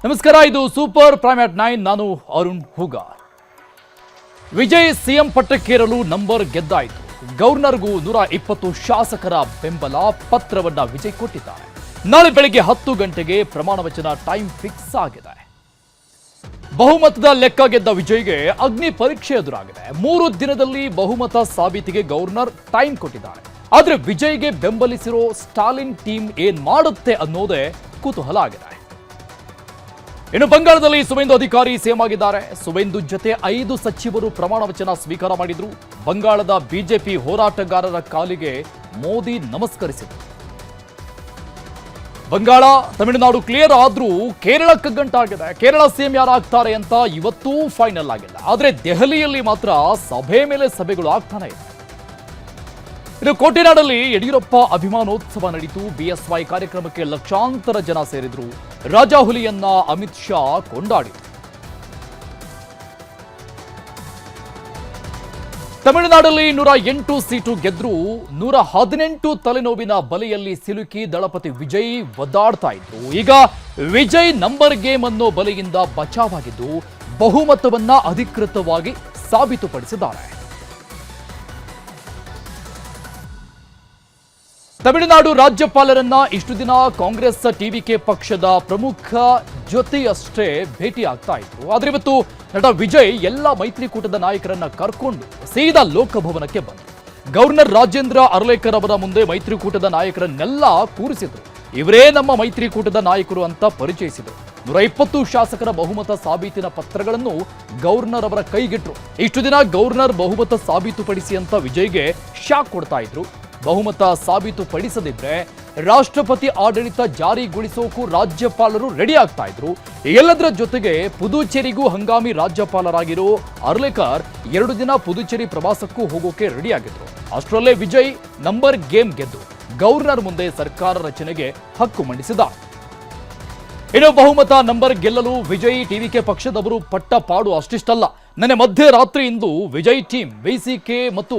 ನಮಸ್ಕಾರ, ಇದು super prime at 9. ನಾನು ಅರುಣ್ ಹೂಗಾರ್. ವಿಜಯ್ ಸಿಎಂ ಪಟ್ಟಕ್ಕೇರಲು ನಂಬರ್ ಗೆದ್ದಾಯಿತು. ಗವರ್ನರ್ಗೂ 120 ಶಾಸಕರ ಬೆಂಬಲ ಪತ್ರವನ್ನ ವಿಜಯ್ ಕೊಟ್ಟಿದ್ದಾರೆ. ನಾಳೆ ಬೆಳಗ್ಗೆ 10 ಗಂಟೆಗೆ ಪ್ರಮಾಣ ವಚನ ಟೈಮ್ ಫಿಕ್ಸ್ ಆಗಿದೆ. ಬಹುಮತದ ಲೆಕ್ಕ ಗೆದ್ದ ವಿಜಯ್ಗೆ ಅಗ್ನಿ ಪರೀಕ್ಷೆ ಎದುರಾಗಿದೆ. 3 ದಿನದಲ್ಲಿ ಬಹುಮತ ಸಾಬೀತಿಗೆ ಗವರ್ನರ್ ಟೈಮ್ ಕೊಟ್ಟಿದ್ದಾರೆ. ಆದ್ರೆ ವಿಜಯ್ಗೆ ಬೆಂಬಲಿಸಿರೋ ಸ್ಟಾಲಿನ್ ಟೀಮ್ ಏನ್ ಮಾಡುತ್ತೆ ಅನ್ನೋದೇ ಕುತೂಹಲ ಆಗಿದೆ. ಇನ್ನು ಬಂಗಾಳದಲ್ಲಿ ಸುವೇಂದು ಅಧಿಕಾರಿ ಸಿಎಂ ಆಗಿದ್ದಾರೆ. ಸುವೇಂದು ಜೊತೆ 5 ಸಚಿವರು ಪ್ರಮಾಣ ವಚನ ಸ್ವೀಕಾರ ಮಾಡಿದ್ರು. ಬಂಗಾಳದ ಬಿಜೆಪಿ ಹೋರಾಟಗಾರರ ಕಾಲಿಗೆ ಮೋದಿ ನಮಸ್ಕರಿಸಿದರು. ಬಂಗಾಳ ತಮಿಳುನಾಡು ಕ್ಲಿಯರ್ ಆದ್ರೂ ಕೇರಳ ಕಗ್ಗಂಟಾಗಿದೆ. ಕೇರಳ ಸಿಎಂ ಯಾರಾಗ್ತಾರೆ ಅಂತ ಇವತ್ತೂ ಫೈನಲ್ ಆಗಿಲ್ಲ. ಆದ್ರೆ ದೆಹಲಿಯಲ್ಲಿ ಮಾತ್ರ ಸಭೆ ಮೇಲೆ ಸಭೆಗಳು ಆಗ್ತಾನೆ ಇದೆ. ಇನ್ನು ಕೋಟೆನಾಡಲ್ಲಿ ಯಡಿಯೂರಪ್ಪ ಅಭಿಮಾನೋತ್ಸವ ನಡೆಯಿತು. ಬಿಎಸ್ವೈ ಕಾರ್ಯಕ್ರಮಕ್ಕೆ ಲಕ್ಷಾಂತರ ಜನ ಸೇರಿದ್ರು. ರಾಜಾಹುಲಿಯನ್ನ ಅಮಿತ್ ಶಾ ಕೊಂಡಾಡಿದರು. ತಮಿಳುನಾಡಲ್ಲಿ 108 ಸೀಟು ಗೆದ್ರು 118 ತಲೆನೋವಿನ ಬಲೆಯಲ್ಲಿ ಸಿಲುಕಿ ದಳಪತಿ ವಿಜಯ್ ಒದ್ದಾಡ್ತಾ ಇದ್ರು. ಈಗ ವಿಜಯ್ ನಂಬರ್ ಗೇಮ್ ಅನ್ನೋ ಬಲೆಯಿಂದ ಬಚಾವಾಗಿದ್ದು ಬಹುಮತವನ್ನ ಅಧಿಕೃತವಾಗಿ ಸಾಬೀತುಪಡಿಸಿದ್ದಾರೆ. ತಮಿಳುನಾಡು ರಾಜ್ಯಪಾಲರನ್ನ ಇಷ್ಟು ದಿನ ಕಾಂಗ್ರೆಸ್ ಟಿವಿಕೆ ಪಕ್ಷದ ಪ್ರಮುಖ ಜೊತೆಯಷ್ಟೇ ಭೇಟಿ ಆಗ್ತಾ ಇದ್ರು. ಆದ್ರೆ ಇವತ್ತು ನಟ ವಿಜಯ್ ಎಲ್ಲ ಮೈತ್ರಿಕೂಟದ ನಾಯಕರನ್ನ ಕರ್ಕೊಂಡು ಸೀದಾ ಲೋಕಭವನಕ್ಕೆ ಬಂದರು. ಗವರ್ನರ್ ರಾಜೇಂದ್ರ ಅರ್ಲೇಕರ್ ಅವರ ಮುಂದೆ ಮೈತ್ರಿಕೂಟದ ನಾಯಕರನ್ನೆಲ್ಲ ಕೂರಿಸಿದ್ರು. ಇವರೇ ನಮ್ಮ ಮೈತ್ರಿಕೂಟದ ನಾಯಕರು ಅಂತ ಪರಿಚಯಿಸಿದರು. 120 ಶಾಸಕರ ಬಹುಮತ ಸಾಬೀತಿನ ಪತ್ರಗಳನ್ನು ಗವರ್ನರ್ ಅವರ ಕೈಗಿಟ್ರು. ಇಷ್ಟು ದಿನ ಗವರ್ನರ್ ಬಹುಮತ ಸಾಬೀತುಪಡಿಸಿ ಅಂತ ವಿಜಯ್ಗೆ ಶಾಕ್ ಕೊಡ್ತಾ ಇದ್ರು. ಬಹುಮತ ಸಾಬೀತುಪಡಿಸದಿದ್ರೆ ರಾಷ್ಟ್ರಪತಿ ಆಡಳಿತ ಜಾರಿಗೊಳಿಸೋಕು ರಾಜ್ಯಪಾಲರು ರೆಡಿ ಆಗ್ತಾ ಇದ್ರು. ಎಲ್ಲದರ ಜೊತೆಗೆ ಪುದುಚೇರಿಗೂ ಹಂಗಾಮಿ ರಾಜ್ಯಪಾಲರಾಗಿರೋ ಅರ್ಲೇಕರ್ 2 ದಿನ ಪುದುಚೇರಿ ಪ್ರವಾಸಕ್ಕೂ ಹೋಗೋಕೆ ರೆಡಿ ಆಗಿದ್ರು. ಅಷ್ಟರಲ್ಲೇ ವಿಜಯ್ ನಂಬರ್ ಗೇಮ್ ಗೆದ್ದು ಗವರ್ನರ್ ಮುಂದೆ ಸರ್ಕಾರ ರಚನೆಗೆ ಹಕ್ಕು ಮಂಡಿಸಿದ. ಇನ್ನು ಬಹುಮತ ನಂಬರ್ ಗೆಲ್ಲಲು ವಿಜಯ್ ಟಿವಿಕೆ ಪಕ್ಷದವರು ಪಟ್ಟ ಪಾಡು ಅಷ್ಟಿಷ್ಟಲ್ಲ. ನೆನ್ನೆ ಮಧ್ಯರಾತ್ರಿಯಿಂದ ವಿಜಯ್ ಟೀಮ್ ವಿಸಿಕೆ ಮತ್ತು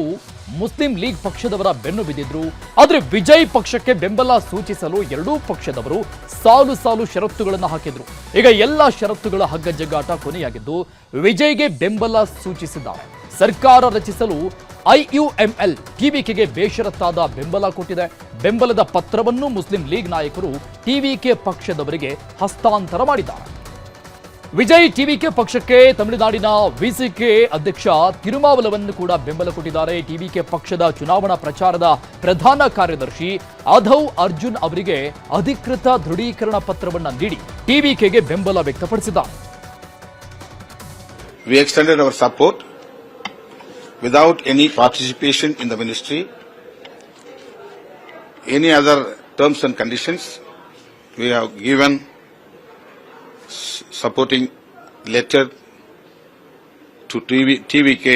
ಮುಸ್ಲಿಂ ಲೀಗ್ ಪಕ್ಷದವರ ಬೆನ್ನು ಬಿದ್ದಿದ್ರು. ಆದ್ರೆ ವಿಜಯ್ ಪಕ್ಷಕ್ಕೆ ಬೆಂಬಲ ಸೂಚಿಸಲು ಎರಡೂ ಪಕ್ಷದವರು ಸಾಲು ಸಾಲು ಷರತ್ತುಗಳನ್ನು ಹಾಕಿದ್ರು. ಈಗ ಎಲ್ಲ ಷರತ್ತುಗಳ ಹಗ್ಗಜಗ್ಗಾಟ ಕೊನೆಯಾಗಿದ್ದು ವಿಜಯ್ಗೆ ಬೆಂಬಲ ಸೂಚಿಸಿದ್ದಾರೆ. ಸರ್ಕಾರ ರಚಿಸಲು IUML ಟಿವಿಕೆಗೆ ಬೇಷರತ್ತಾದ ಬೆಂಬಲ ಕೊಟ್ಟಿದೆ. ಬೆಂಬಲದ ಪತ್ರವನ್ನು ಮುಸ್ಲಿಂ ಲೀಗ್ ನಾಯಕರು ಟಿವಿಕೆ ಪಕ್ಷದವರಿಗೆ ಹಸ್ತಾಂತರ ಮಾಡಿದ್ದಾರೆ. ವಿಜಯ್ ಟಿವಿಕೆ ಪಕ್ಷಕ್ಕೆ ತಮಿಳುನಾಡಿನ ವಿಸಿಕೆ ಅಧ್ಯಕ್ಷ ತಿರುಮಾವಲವನ್ನು ಕೂಡ ಬೆಂಬಲ ಕೊಟ್ಟಿದ್ದಾರೆ. ಟಿವಿಕೆ ಪಕ್ಷದ ಚುನಾವಣಾ ಪ್ರಚಾರದ ಪ್ರಧಾನ ಕಾರ್ಯದರ್ಶಿ ಅಧವ್ ಅರ್ಜುನ್ ಅವರಿಗೆ ಅಧಿಕೃತ ದೃಢೀಕರಣ ಪತ್ರವನ್ನು ನೀಡಿ ಟಿವಿಕೆಗೆ ಬೆಂಬಲ ವ್ಯಕ್ತಪಡಿಸಿದ್ದಾರೆ. We extended our support without any participation in the ministry, any other terms and conditions. We have given supporting letter to TVK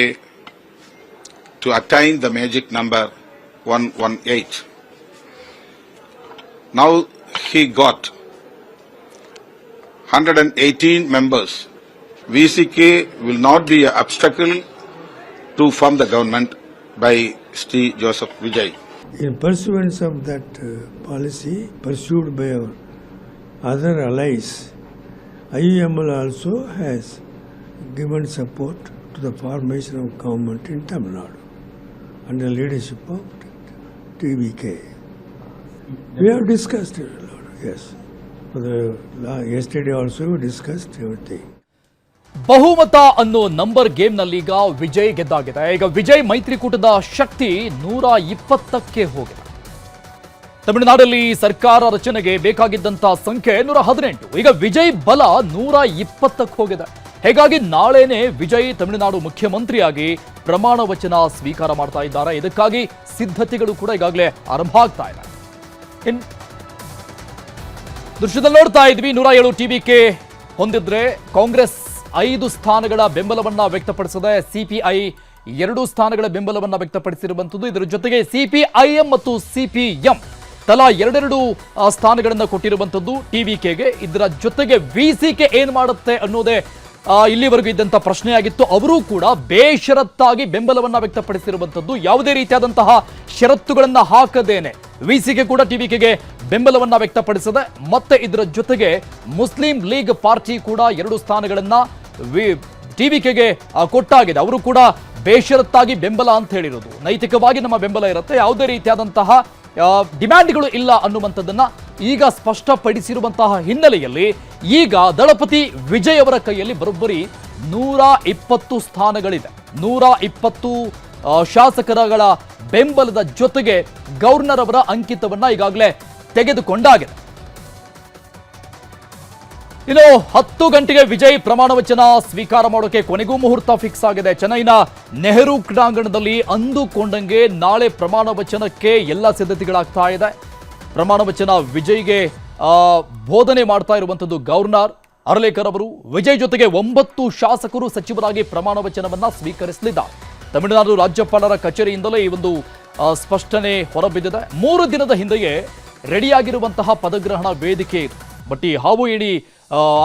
to attain the magic number 118. Now he got 118 members. VCK will not be an obstacle to form the government by Sri Joseph Vijay. In pursuance of that policy pursued by our other allies, IUML also has given support to the formation of government in Tamil Nadu under leadership of TVK. We have discussed it a lot, yes. Yesterday also we discussed everything. ಬಹುಮತ ಅನ್ನೋ number ಗೇಮ್ನಲ್ಲೀಗ Vijay ಗೆದ್ದಾಗಿದೆ. ಈಗ ವಿಜಯ್ ಮೈತ್ರಿಕೂಟದ ಶಕ್ತಿ 120ಕ್ಕೆ ಹೋಗಿದೆ. ತಮಿಳುನಾಡಲ್ಲಿ ಸರ್ಕಾರ ರಚನೆಗೆ ಬೇಕಾಗಿದ್ದಂತ ಸಂಖ್ಯೆ 118. ಈಗ ವಿಜಯ್ ಬಲ 120ಕ್ಕೆ ಹೋಗಿದೆ. ಹೀಗಾಗಿ ನಾಳೆನೆ ವಿಜಯ್ ತಮಿಳುನಾಡು ಮುಖ್ಯಮಂತ್ರಿಯಾಗಿ ಪ್ರಮಾಣ ವಚನ ಸ್ವೀಕಾರ ಮಾಡ್ತಾ ಇದ್ದಾರೆ. ಇದಕ್ಕಾಗಿ ಸಿದ್ಧತೆಗಳು ಕೂಡ ಈಗಾಗಲೇ ಆರಂಭ ಆಗ್ತಾ ಇದೆ. ದೃಶ್ಯದಲ್ಲಿ ನೋಡ್ತಾ ಇದ್ವಿ, 107 ಟಿವಿಕೆ ಹೊಂದಿದ್ರೆ ಕಾಂಗ್ರೆಸ್ 5 ಸ್ಥಾನಗಳ ಬೆಂಬಲವನ್ನ ವ್ಯಕ್ತಪಡಿಸಿದೆ. ಸಿಪಿಐ 2 ಸ್ಥಾನಗಳ ಬೆಂಬಲವನ್ನ ವ್ಯಕ್ತಪಡಿಸಿರುವಂತದ್ದು. ಇದರ ಜೊತೆಗೆ ಸಿಪಿಐಎಂ ಮತ್ತು ಸಿಪಿಎಂ ತಲಾ 2 ಸ್ಥಾನಗಳನ್ನು ಕೊಟ್ಟಿರುವಂತದ್ದು ಟಿವಿಕೆಗೆ. ಇದರ ಜೊತೆಗೆ ವಿಸಿಕೆ ಏನ್ ಮಾಡುತ್ತೆ ಅನ್ನೋದೇ ಇಲ್ಲಿವರೆಗೂ ಇದ್ದಂತ ಪ್ರಶ್ನೆಯಾಗಿತ್ತು. ಅವರು ಕೂಡ ಬೇಷರತ್ತಾಗಿ ಬೆಂಬಲವನ್ನ ವ್ಯಕ್ತಪಡಿಸಿರುವಂತದ್ದು. ಯಾವುದೇ ರೀತಿಯಾದಂತಹ ಷರತ್ತುಗಳನ್ನ ಹಾಕದೇನೆ ವಿಸಿಕೆ ಕೂಡ ಟಿವಿಕೆಗೆ ಬೆಂಬಲವನ್ನ ವ್ಯಕ್ತಪಡಿಸಿದೆ. ಮತ್ತೆ ಇದರ ಜೊತೆಗೆ ಮುಸ್ಲಿಂ ಲೀಗ್ ಪಾರ್ಟಿ ಕೂಡ 2 ಸ್ಥಾನಗಳನ್ನ ಟಿವಿಕೆಗೆ ಕೊಟ್ಟಾಗಿದೆ. ಅವರು ಕೂಡ ಬೇಷರತ್ತಾಗಿ ಬೆಂಬಲ ಅಂತ ಹೇಳಿರೋದು. ನೈತಿಕವಾಗಿ ನಮ್ಮ ಬೆಂಬಲ ಇರುತ್ತೆ, ಯಾವುದೇ ರೀತಿಯಾದಂತಹ ಡಿಮ್ಯಾಂಡ್ಗಳು ಇಲ್ಲ ಅನ್ನುವಂಥದ್ದನ್ನ ಈಗ ಸ್ಪಷ್ಟಪಡಿಸಿರುವಂತಹ ಹಿನ್ನೆಲೆಯಲ್ಲಿ ಈಗ ದಳಪತಿ ವಿಜಯ್ ಅವರ ಕೈಯಲ್ಲಿ ಬರೋಬ್ಬರಿ 120 ಸ್ಥಾನಗಳಿದೆ. 120 ಶಾಸಕರುಗಳ ಬೆಂಬಲದ ಜೊತೆಗೆ ಗವರ್ನರ್ ಅವರ ಅಂಕಿತವನ್ನ ಈಗಾಗಲೇ ತೆಗೆದುಕೊಂಡಾಗಿದೆ. ಇನ್ನು 10 ಗಂಟೆಗೆ ವಿಜಯ್ ಪ್ರಮಾಣ ವಚನ ಸ್ವೀಕಾರ ಮಾಡೋಕೆ ಕೊನೆಗೂ ಮುಹೂರ್ತ ಫಿಕ್ಸ್ ಆಗಿದೆ. ಚೆನ್ನೈನ ನೆಹರು ಕ್ರೀಡಾಂಗಣದಲ್ಲಿ ಅಂದುಕೊಂಡಂಗೆ ನಾಳೆ ಪ್ರಮಾಣ ವಚನಕ್ಕೆ ಎಲ್ಲ ಸಿದ್ಧತೆಗಳಾಗ್ತಾ ಇದೆ. ಪ್ರಮಾಣ ವಚನ ವಿಜಯ್ಗೆ ಬೋಧನೆ ಮಾಡ್ತಾ ಇರುವಂತದ್ದು ಗವರ್ನರ್ ಅರ್ಲೇಕರ್ ಅವರು. ವಿಜಯ್ ಜೊತೆಗೆ 9 ಶಾಸಕರು ಸಚಿವರಾಗಿ ಪ್ರಮಾಣ ವಚನವನ್ನ ಸ್ವೀಕರಿಸಲಿದ್ದಾರೆ. ತಮಿಳುನಾಡು ರಾಜ್ಯಪಾಲರ ಕಚೇರಿಯಿಂದಲೇ ಈ ಒಂದು ಸ್ಪಷ್ಟನೆ ಹೊರಬಿದ್ದಿದೆ. 3 ದಿನದ ಹಿಂದೆಯೇ ರೆಡಿಯಾಗಿರುವಂತಹ ಪದಗ್ರಹಣ ವೇದಿಕೆ ಇದು. ಬಟ್ ಈ ಹಾವು ಏಣಿ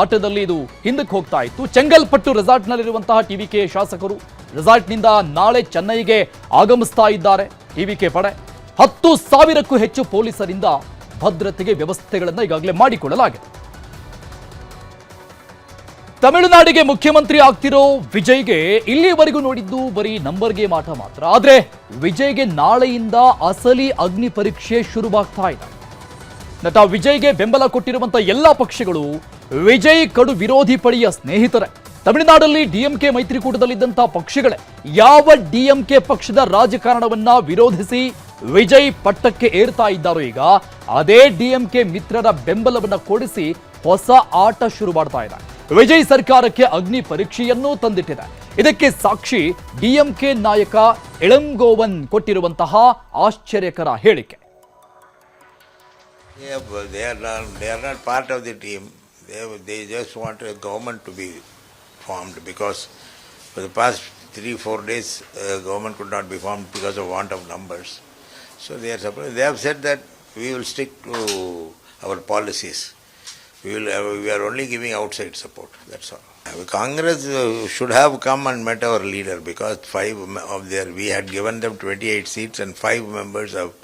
ಆಟದಲ್ಲಿ ಇದು ಹಿಂದಕ್ಕೆ ಹೋಗ್ತಾ ಇತ್ತು. ಚೆಂಗಲ್ಪಟ್ಟು ರೆಸಾರ್ಟ್ನಲ್ಲಿರುವಂತಹ ಟಿವಿಕೆ ಶಾಸಕರು ರೆಸಾರ್ಟ್ನಿಂದ ನಾಳೆ ಚೆನ್ನೈಗೆ ಆಗಮಿಸ್ತಾ ಇದ್ದಾರೆ. ಟಿವಿಕೆ ಪಡೆ 10,000ಕ್ಕೂ ಹೆಚ್ಚು ಪೊಲೀಸರಿಂದ ಭದ್ರತೆಗೆ ವ್ಯವಸ್ಥೆಗಳನ್ನು ಈಗಾಗಲೇ ಮಾಡಿಕೊಳ್ಳಲಾಗಿದೆ. ತಮಿಳುನಾಡಿಗೆ ಮುಖ್ಯಮಂತ್ರಿ ಆಗ್ತಿರೋ ವಿಜಯ್ಗೆ ಇಲ್ಲಿವರೆಗೂ ನೋಡಿದ್ದು ಬರೀ ನಂಬರ್ ಗೇಮ್ ಆಟ ಮಾತ್ರ. ಆದ್ರೆ ವಿಜಯ್ಗೆ ನಾಳೆಯಿಂದ ಅಸಲಿ ಅಗ್ನಿ ಪರೀಕ್ಷೆ ಶುರುವಾಗ್ತಾ ಇದೆ. ನಟ ವಿಜಯ್ಗೆ ಬೆಂಬಲ ಕೊಟ್ಟಿರುವಂತಹ ಎಲ್ಲಾ ಪಕ್ಷಗಳು ವಿಜಯ್ ಕಡು ವಿರೋಧಿ ಪಡೆಯ ಸ್ನೇಹಿತರೆ. ತಮಿಳುನಾಡಲ್ಲಿ ಡಿಎಂಕೆ ಮೈತ್ರಿಕೂಟದಲ್ಲಿದ್ದಂತಹ ಪಕ್ಷಗಳೇ ಯಾವ ಡಿಎಂಕೆ ಪಕ್ಷದ ರಾಜಕಾರಣವನ್ನ ವಿರೋಧಿಸಿ ವಿಜಯ್ ಪಟ್ಟಕ್ಕೆ ಏರ್ತಾ ಇದ್ದಾರೋ ಈಗ ಅದೇ ಡಿಎಂಕೆ ಮಿತ್ರರ ಬೆಂಬಲವನ್ನ ಕೊಡಿಸಿ ಹೊಸ ಆಟ ಶುರು ಮಾಡ್ತಾ ಇದೆ. ವಿಜಯ್ ಸರ್ಕಾರಕ್ಕೆ ಅಗ್ನಿ ಪರೀಕ್ಷೆಯನ್ನೂ ತಂದಿಟ್ಟಿದೆ. ಇದಕ್ಕೆ ಸಾಕ್ಷಿ ಡಿಎಂಕೆ ನಾಯಕ ಇಳಂಗೋವನ್ ಕೊಟ್ಟಿರುವಂತಹ ಆಶ್ಚರ್ಯಕರ ಹೇಳಿಕೆ. Yeah, but they are not part of the team. They just want a government to be formed because for the past 3-4 days government could not be formed because of want of numbers. So they have said that we will stick to our policies. We are only giving outside support. That's all. Congress should have come and met our leader because 5 of we had given them 28 seats and 5 members have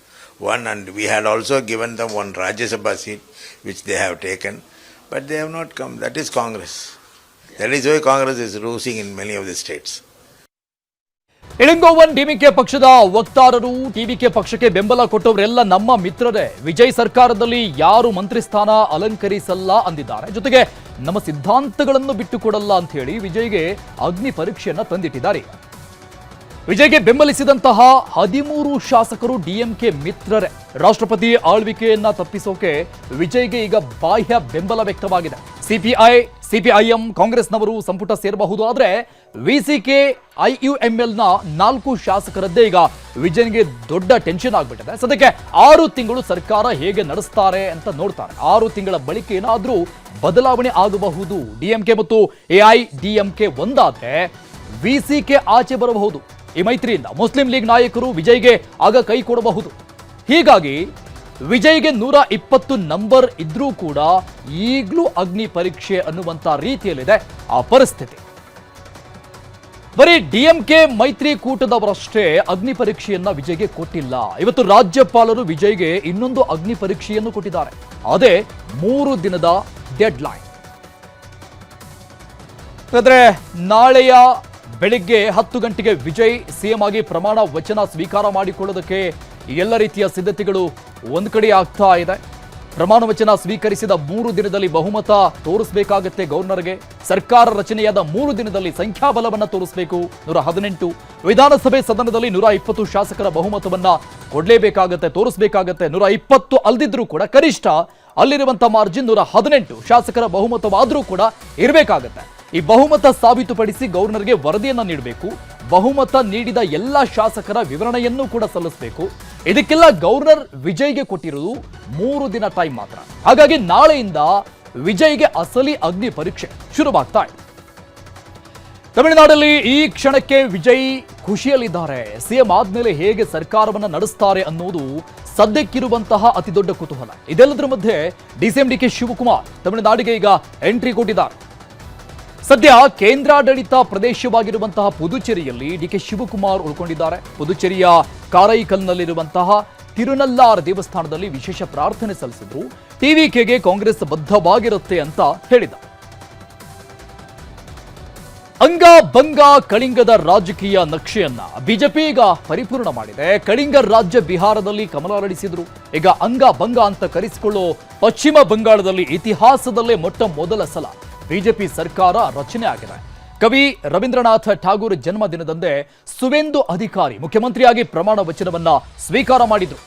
won, and we had also given them 1 Rajya Sabha seat which they have taken, but they have not come. That is Congress. That is why Congress is losing in many of the states. Elangovan DMK ಪಕ್ಷದ ವಕ್ತಾರರು TVK ಪಕ್ಷಕ್ಕೆ ಬೆಂಬಲ ಕೊಟ್ಟವರೆಲ್ಲ ನಮ್ಮ ಮಿತ್ರರೇ. ವಿಜಯ್ ಸರ್ಕಾರದಲ್ಲಿ ಯಾರು ಮಂತ್ರಿ ಸ್ಥಾನ ಅಲಂಕರಿಸಲ್ಲ ಅಂದಿದ್ದಾರೆ. ಜೊತೆಗೆ ನಮ್ಮ ಸಿದ್ಧಾಂತಗಳನ್ನು ಬಿಟ್ಟುಕೊಡಲ್ಲ ಅಂತ ಹೇಳಿ ವಿಜಯ್ಗೆ ಅಗ್ನಿ ಪರೀಕ್ಷೆಯನ್ನ ತಂದಿಟ್ಟಿದ್ದಾರೆ. ವಿಜಯ್ಗೆ ಬೆಂಬಲಿಸಿದಂತಹ 13 ಶಾಸಕರು ಡಿಎಂಕೆ ಮಿತ್ರರೇ. ರಾಷ್ಟ್ರಪತಿ ಆಳ್ವಿಕೆಯನ್ನ ತಪ್ಪಿಸೋಕೆ ವಿಜಯ್ಗೆ ಈಗ ಬಾಹ್ಯ ಬೆಂಬಲ ವ್ಯಕ್ತವಾಗಿದೆ. ಸಿಪಿಐಎಂ ಕಾಂಗ್ರೆಸ್ನವರು ಸಂಪುಟ ಸೇರಬಹುದು. ಆದ್ರೆ ವಿಸಿಕೆ ಐಯುಎಂಎಲ್ನ 4 ಶಾಸಕರದ್ದೇ ಈಗ ವಿಜಯ್ಗೆ ದೊಡ್ಡ ಟೆನ್ಷನ್ ಆಗ್ಬಿಟ್ಟಿದೆ. ಸದ್ಯಕ್ಕೆ 6 ತಿಂಗಳು ಸರ್ಕಾರ ಹೇಗೆ ನಡೆಸ್ತಾರೆ ಅಂತ ನೋಡ್ತಾರೆ. 6 ತಿಂಗಳ ಬಳಿಕ ಏನಾದ್ರೂ ಬದಲಾವಣೆ ಆಗಬಹುದು. ಡಿಎಂಕೆ ಮತ್ತು ಎಐಡಿಎಂಕೆ ಒಂದಾದ್ರೆ ವಿಸಿಕೆ ಆಚೆ ಬರಬಹುದು. ಈ ಮೈತ್ರಿಯಿಂದ ಮುಸ್ಲಿಂ ಲೀಗ್ ನಾಯಕರು ವಿಜಯ್ಗೆ ಆಗ ಕೈ ಕೊಡಬಹುದು. ಹೀಗಾಗಿ ವಿಜಯ್ಗೆ 120 ನಂಬರ್ ಇದ್ರೂ ಕೂಡ ಈಗಲೂ ಅಗ್ನಿ ಪರೀಕ್ಷೆ ಅನ್ನುವಂತ ರೀತಿಯಲ್ಲಿದೆ ಆ ಪರಿಸ್ಥಿತಿ. ಬರೀ ಡಿಎಂಕೆ ಮೈತ್ರಿಕೂಟದವರಷ್ಟೇ ಅಗ್ನಿ ಪರೀಕ್ಷೆಯನ್ನ ವಿಜಯ್ಗೆ ಕೊಟ್ಟಿಲ್ಲ. ಇವತ್ತು ರಾಜ್ಯಪಾಲರು ವಿಜಯ್ಗೆ ಇನ್ನೊಂದು ಅಗ್ನಿ ಪರೀಕ್ಷೆಯನ್ನು ಕೊಟ್ಟಿದ್ದಾರೆ. ಅದೇ 3 ದಿನದ ಡೆಡ್ ಲೈನ್. ಹಾಗಾದ್ರೆ ನಾಳೆಯ ಬೆಳಿಗ್ಗೆ 10 ಗಂಟೆಗೆ ವಿಜಯ್ ಸಿಎಂ ಆಗಿ ಪ್ರಮಾಣ ವಚನ ಸ್ವೀಕಾರ ಮಾಡಿಕೊಳ್ಳೋದಕ್ಕೆ ಎಲ್ಲ ರೀತಿಯ ಸಿದ್ಧತೆಗಳು ಒಂದು ಕಡೆ ಆಗ್ತಾ ಇದೆ. ಪ್ರಮಾಣ ವಚನ ಸ್ವೀಕರಿಸಿದ 3 ದಿನದಲ್ಲಿ ಬಹುಮತ ತೋರಿಸಬೇಕಾಗತ್ತೆ ಗವರ್ನರ್ಗೆ. ಸರ್ಕಾರ ರಚನೆಯಾದ 3 ದಿನದಲ್ಲಿ ಸಂಖ್ಯಾಬಲವನ್ನ ತೋರಿಸಬೇಕು. 118 ವಿಧಾನಸಭೆ ಸದನದಲ್ಲಿ 120 ಶಾಸಕರ ಬಹುಮತವನ್ನ ಕೊಡಲೇಬೇಕಾಗತ್ತೆ, ತೋರಿಸಬೇಕಾಗತ್ತೆ. 120 ಅಲ್ದಿದ್ರೂ ಕೂಡ ಕನಿಷ್ಠ ಅಲ್ಲಿರುವಂತ ಮಾರ್ಜಿನ್ 118 ಶಾಸಕರ ಬಹುಮತವಾದ್ರೂ ಕೂಡ ಇರಬೇಕಾಗತ್ತೆ. ಈ ಬಹುಮತ ಸಾಬೀತುಪಡಿಸಿ ಗವರ್ನರ್ಗೆ ವರದಿಯನ್ನ ನೀಡಬೇಕು. ಬಹುಮತ ನೀಡಿದ ಎಲ್ಲ ಶಾಸಕರ ವಿವರಣೆಯನ್ನು ಕೂಡ ಸಲ್ಲಿಸಬೇಕು. ಇದಕ್ಕೆಲ್ಲ ಗವರ್ನರ್ ವಿಜಯ್ಗೆ ಕೊಟ್ಟಿರುವುದು 3 ದಿನ ಟೈಮ್ ಮಾತ್ರ. ಹಾಗಾಗಿ ನಾಳೆಯಿಂದ ವಿಜಯ್ಗೆ ಅಸಲಿ ಅಗ್ನಿ ಪರೀಕ್ಷೆ ಶುರುವಾಗ್ತಾ ಇದೆ. ತಮಿಳುನಾಡಲ್ಲಿ ಈ ಕ್ಷಣಕ್ಕೆ ವಿಜಯ್ ಖುಷಿಯಲ್ಲಿದ್ದಾರೆ. ಸಿಎಂ ಆದ್ಮೇಲೆ ಹೇಗೆ ಸರ್ಕಾರವನ್ನ ನಡೆಸ್ತಾರೆ ಅನ್ನೋದು ಸದ್ಯಕ್ಕಿರುವಂತಹ ಅತಿ ದೊಡ್ಡ ಕುತೂಹಲ. ಇದೆಲ್ಲದರ ಮಧ್ಯೆ ಡಿಸಿಎಂ ಶಿವಕುಮಾರ್ ತಮಿಳುನಾಡಿಗೆ ಈಗ ಎಂಟ್ರಿ ಕೊಟ್ಟಿದ್ದಾರೆ. ಸದ್ಯ ಕೇಂದ್ರಾಡಳಿತ ಪ್ರದೇಶವಾಗಿರುವಂತಹ ಪುದುಚೇರಿಯಲ್ಲಿ ಡಿಕೆ ಶಿವಕುಮಾರ್ ಉಳ್ಕೊಂಡಿದ್ದಾರೆ. ಪುದುಚೇರಿಯ ಕಾರೈಕಲ್ನಲ್ಲಿರುವಂತಹ ತಿರುನಲ್ಲಾರ್ ದೇವಸ್ಥಾನದಲ್ಲಿ ವಿಶೇಷ ಪ್ರಾರ್ಥನೆ ಸಲ್ಲಿಸಿದ್ರು. ಟಿವಿಕೆಗೆ ಕಾಂಗ್ರೆಸ್ ಬದ್ಧವಾಗಿರುತ್ತೆ ಅಂತ ಹೇಳಿದ. ಅಂಗ ಬಂಗ ಕಳಿಂಗದ ರಾಜಕೀಯ ನಕ್ಷೆಯನ್ನ ಬಿಜೆಪಿ ಈಗ ಪರಿಪೂರ್ಣ ಮಾಡಿದೆ. ಕಳಿಂಗ ರಾಜ್ಯ ಬಿಹಾರದಲ್ಲಿ ಕಮಲ ಅರಳಿಸಿದ್ರು. ಈಗ ಅಂಗ ಬಂಗ ಅಂತ ಕರೆಸಿಕೊಳ್ಳೋ ಪಶ್ಚಿಮ ಬಂಗಾಳದಲ್ಲಿ ಇತಿಹಾಸದಲ್ಲೇ ಮೊಟ್ಟ ಮೊದಲ ಸಲ ಬಿಜೆಪಿ ಸರ್ಕಾರ ರಚನೆ ಆಗಿದೆ. ಕವಿ ರವೀಂದ್ರನಾಥ ಠಾಗೂರ್ ಜನ್ಮದಿನದಂದೇ ಸುವೇಂದು ಅಧಿಕಾರಿ ಮುಖ್ಯಮಂತ್ರಿಯಾಗಿ ಪ್ರಮಾಣ ವಚನವನ್ನ ಸ್ವೀಕಾರ ಮಾಡಿದ್ರು.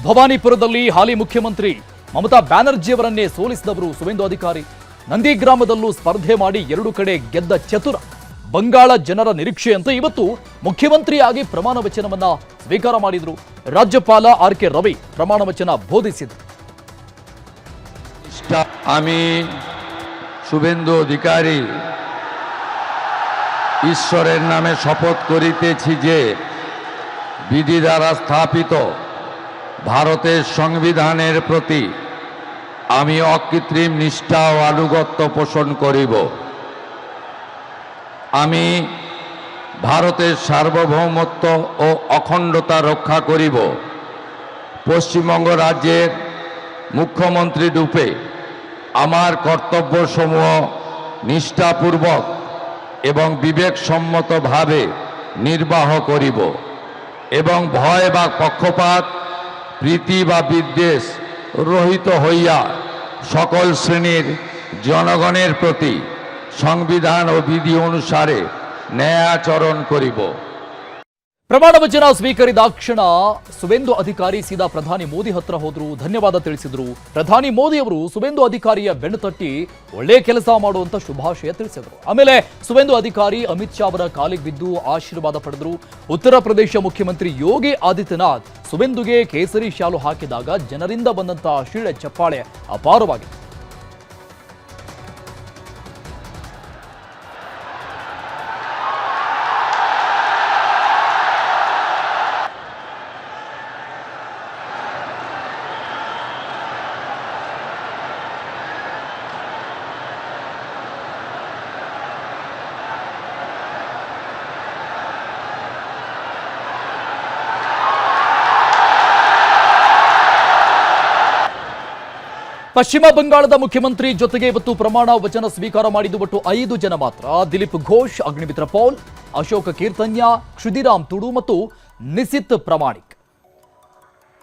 ಭವಾನಿಪುರದಲ್ಲಿ ಹಾಲಿ ಮುಖ್ಯಮಂತ್ರಿ ಮಮತಾ ಬ್ಯಾನರ್ಜಿಯವರನ್ನೇ ಸೋಲಿಸಿದವರು ಸುವೇಂದು ಅಧಿಕಾರಿ. ನಂದಿಗ್ರಾಮದಲ್ಲೂ ಸ್ಪರ್ಧೆ ಮಾಡಿ 2 ಕಡೆ ಗೆದ್ದ ಚತುರ. ಬಂಗಾಳ ಜನರ ನಿರೀಕ್ಷೆಯಂತೆ ಇವತ್ತು ಮುಖ್ಯಮಂತ್ರಿಯಾಗಿ ಪ್ರಮಾಣ ವಚನವನ್ನ ಸ್ವೀಕಾರ ಮಾಡಿದ್ರು. ರಾಜ್ಯಪಾಲ RK ರವಿ ಪ್ರಮಾಣ ವಚನ ಬೋಧಿಸಿದ್ರು. আমি শুভেন্দু অধিকারী ঈশ্বরের নামে শপথ করিতেছি যে বিধি দ্বারা স্থাপিত ভারতের সংবিধানের প্রতি আমি অকৃত্রিম নিষ্ঠা ও আনুগত্য পোষণ করিব। আমি ভারতের সার্বভৌমত্ব ও অখণ্ডতা রক্ষা করিব। পশ্চিমবঙ্গ রাজ্যের মুখ্যমন্ত্রী রূপে আমার কর্তব্যসমূহ নিষ্ঠাপূর্বক এবং বিবেকসম্মতভাবে নির্বাহ করিব এবং ভয় বা পক্ষপাত প্রীতি বা বিদ্বেষ রহিত হইয়া সকল শ্রেণীর জনগণের প্রতি সংবিধান ও বিধি অনুসারে ন্যায়াচরণ করিব। ಪ್ರಮಾಣ ವಚನ ಸ್ವೀಕರಿದಾಕ್ಷಣ ಸುವೇಂದು ಅಧಿಕಾರಿ ಸೀದಾ ಪ್ರಧಾನಿ ಮೋದಿ ಹತ್ರ ಹೋದ್ರು, ಧನ್ಯವಾದ ತಿಳಿಸಿದ್ರು. ಪ್ರಧಾನಿ ಮೋದಿ ಅವರು ಸುವೇಂದು ಅಧಿಕಾರಿಯ ಬೆನ್ನು ತಟ್ಟಿ ಒಳ್ಳೆ ಕೆಲಸ ಮಾಡುವಂತ ಶುಭಾಶಯ ತಿಳಿಸಿದ್ರು. ಆಮೇಲೆ ಸುವೇಂದು ಅಧಿಕಾರಿ ಅಮಿತ್ ಶಾ ಅವರ ಕಾಲಿಗೆ ಬಿದ್ದು ಆಶೀರ್ವಾದ ಪಡೆದ್ರು. ಉತ್ತರ ಪ್ರದೇಶ ಮುಖ್ಯಮಂತ್ರಿ ಯೋಗಿ ಆದಿತ್ಯನಾಥ್ ಸುವೇಂದುಗೆ ಕೇಸರಿ ಶಾಲು ಹಾಕಿದಾಗ ಜನರಿಂದ ಬಂದಂತಹ ಶೀಳೆ ಚಪ್ಪಾಳೆ ಅಪಾರವಾಗಿದೆ. ಪಶ್ಚಿಮ ಬಂಗಾಳದ ಮುಖ್ಯಮಂತ್ರಿ ಜೊತೆಗೆ ಇವತ್ತು ಪ್ರಮಾಣ ವಚನ ಸ್ವೀಕಾರ ಮಾಡಿದ್ದು ಒಟ್ಟು 5 ಜನ ಮಾತ್ರ. ದಿಲೀಪ್ ಘೋಷ್, ಅಗ್ನಿಮಿತ್ರ ಪೌಲ್, ಅಶೋಕ್ ಕೀರ್ತನ್ಯ, ಕ್ಷುದಿರಾಮ್ ತುಡು ಮತ್ತು ನಿಸಿತ್ ಪ್ರಾಮಾಣಿಕ್.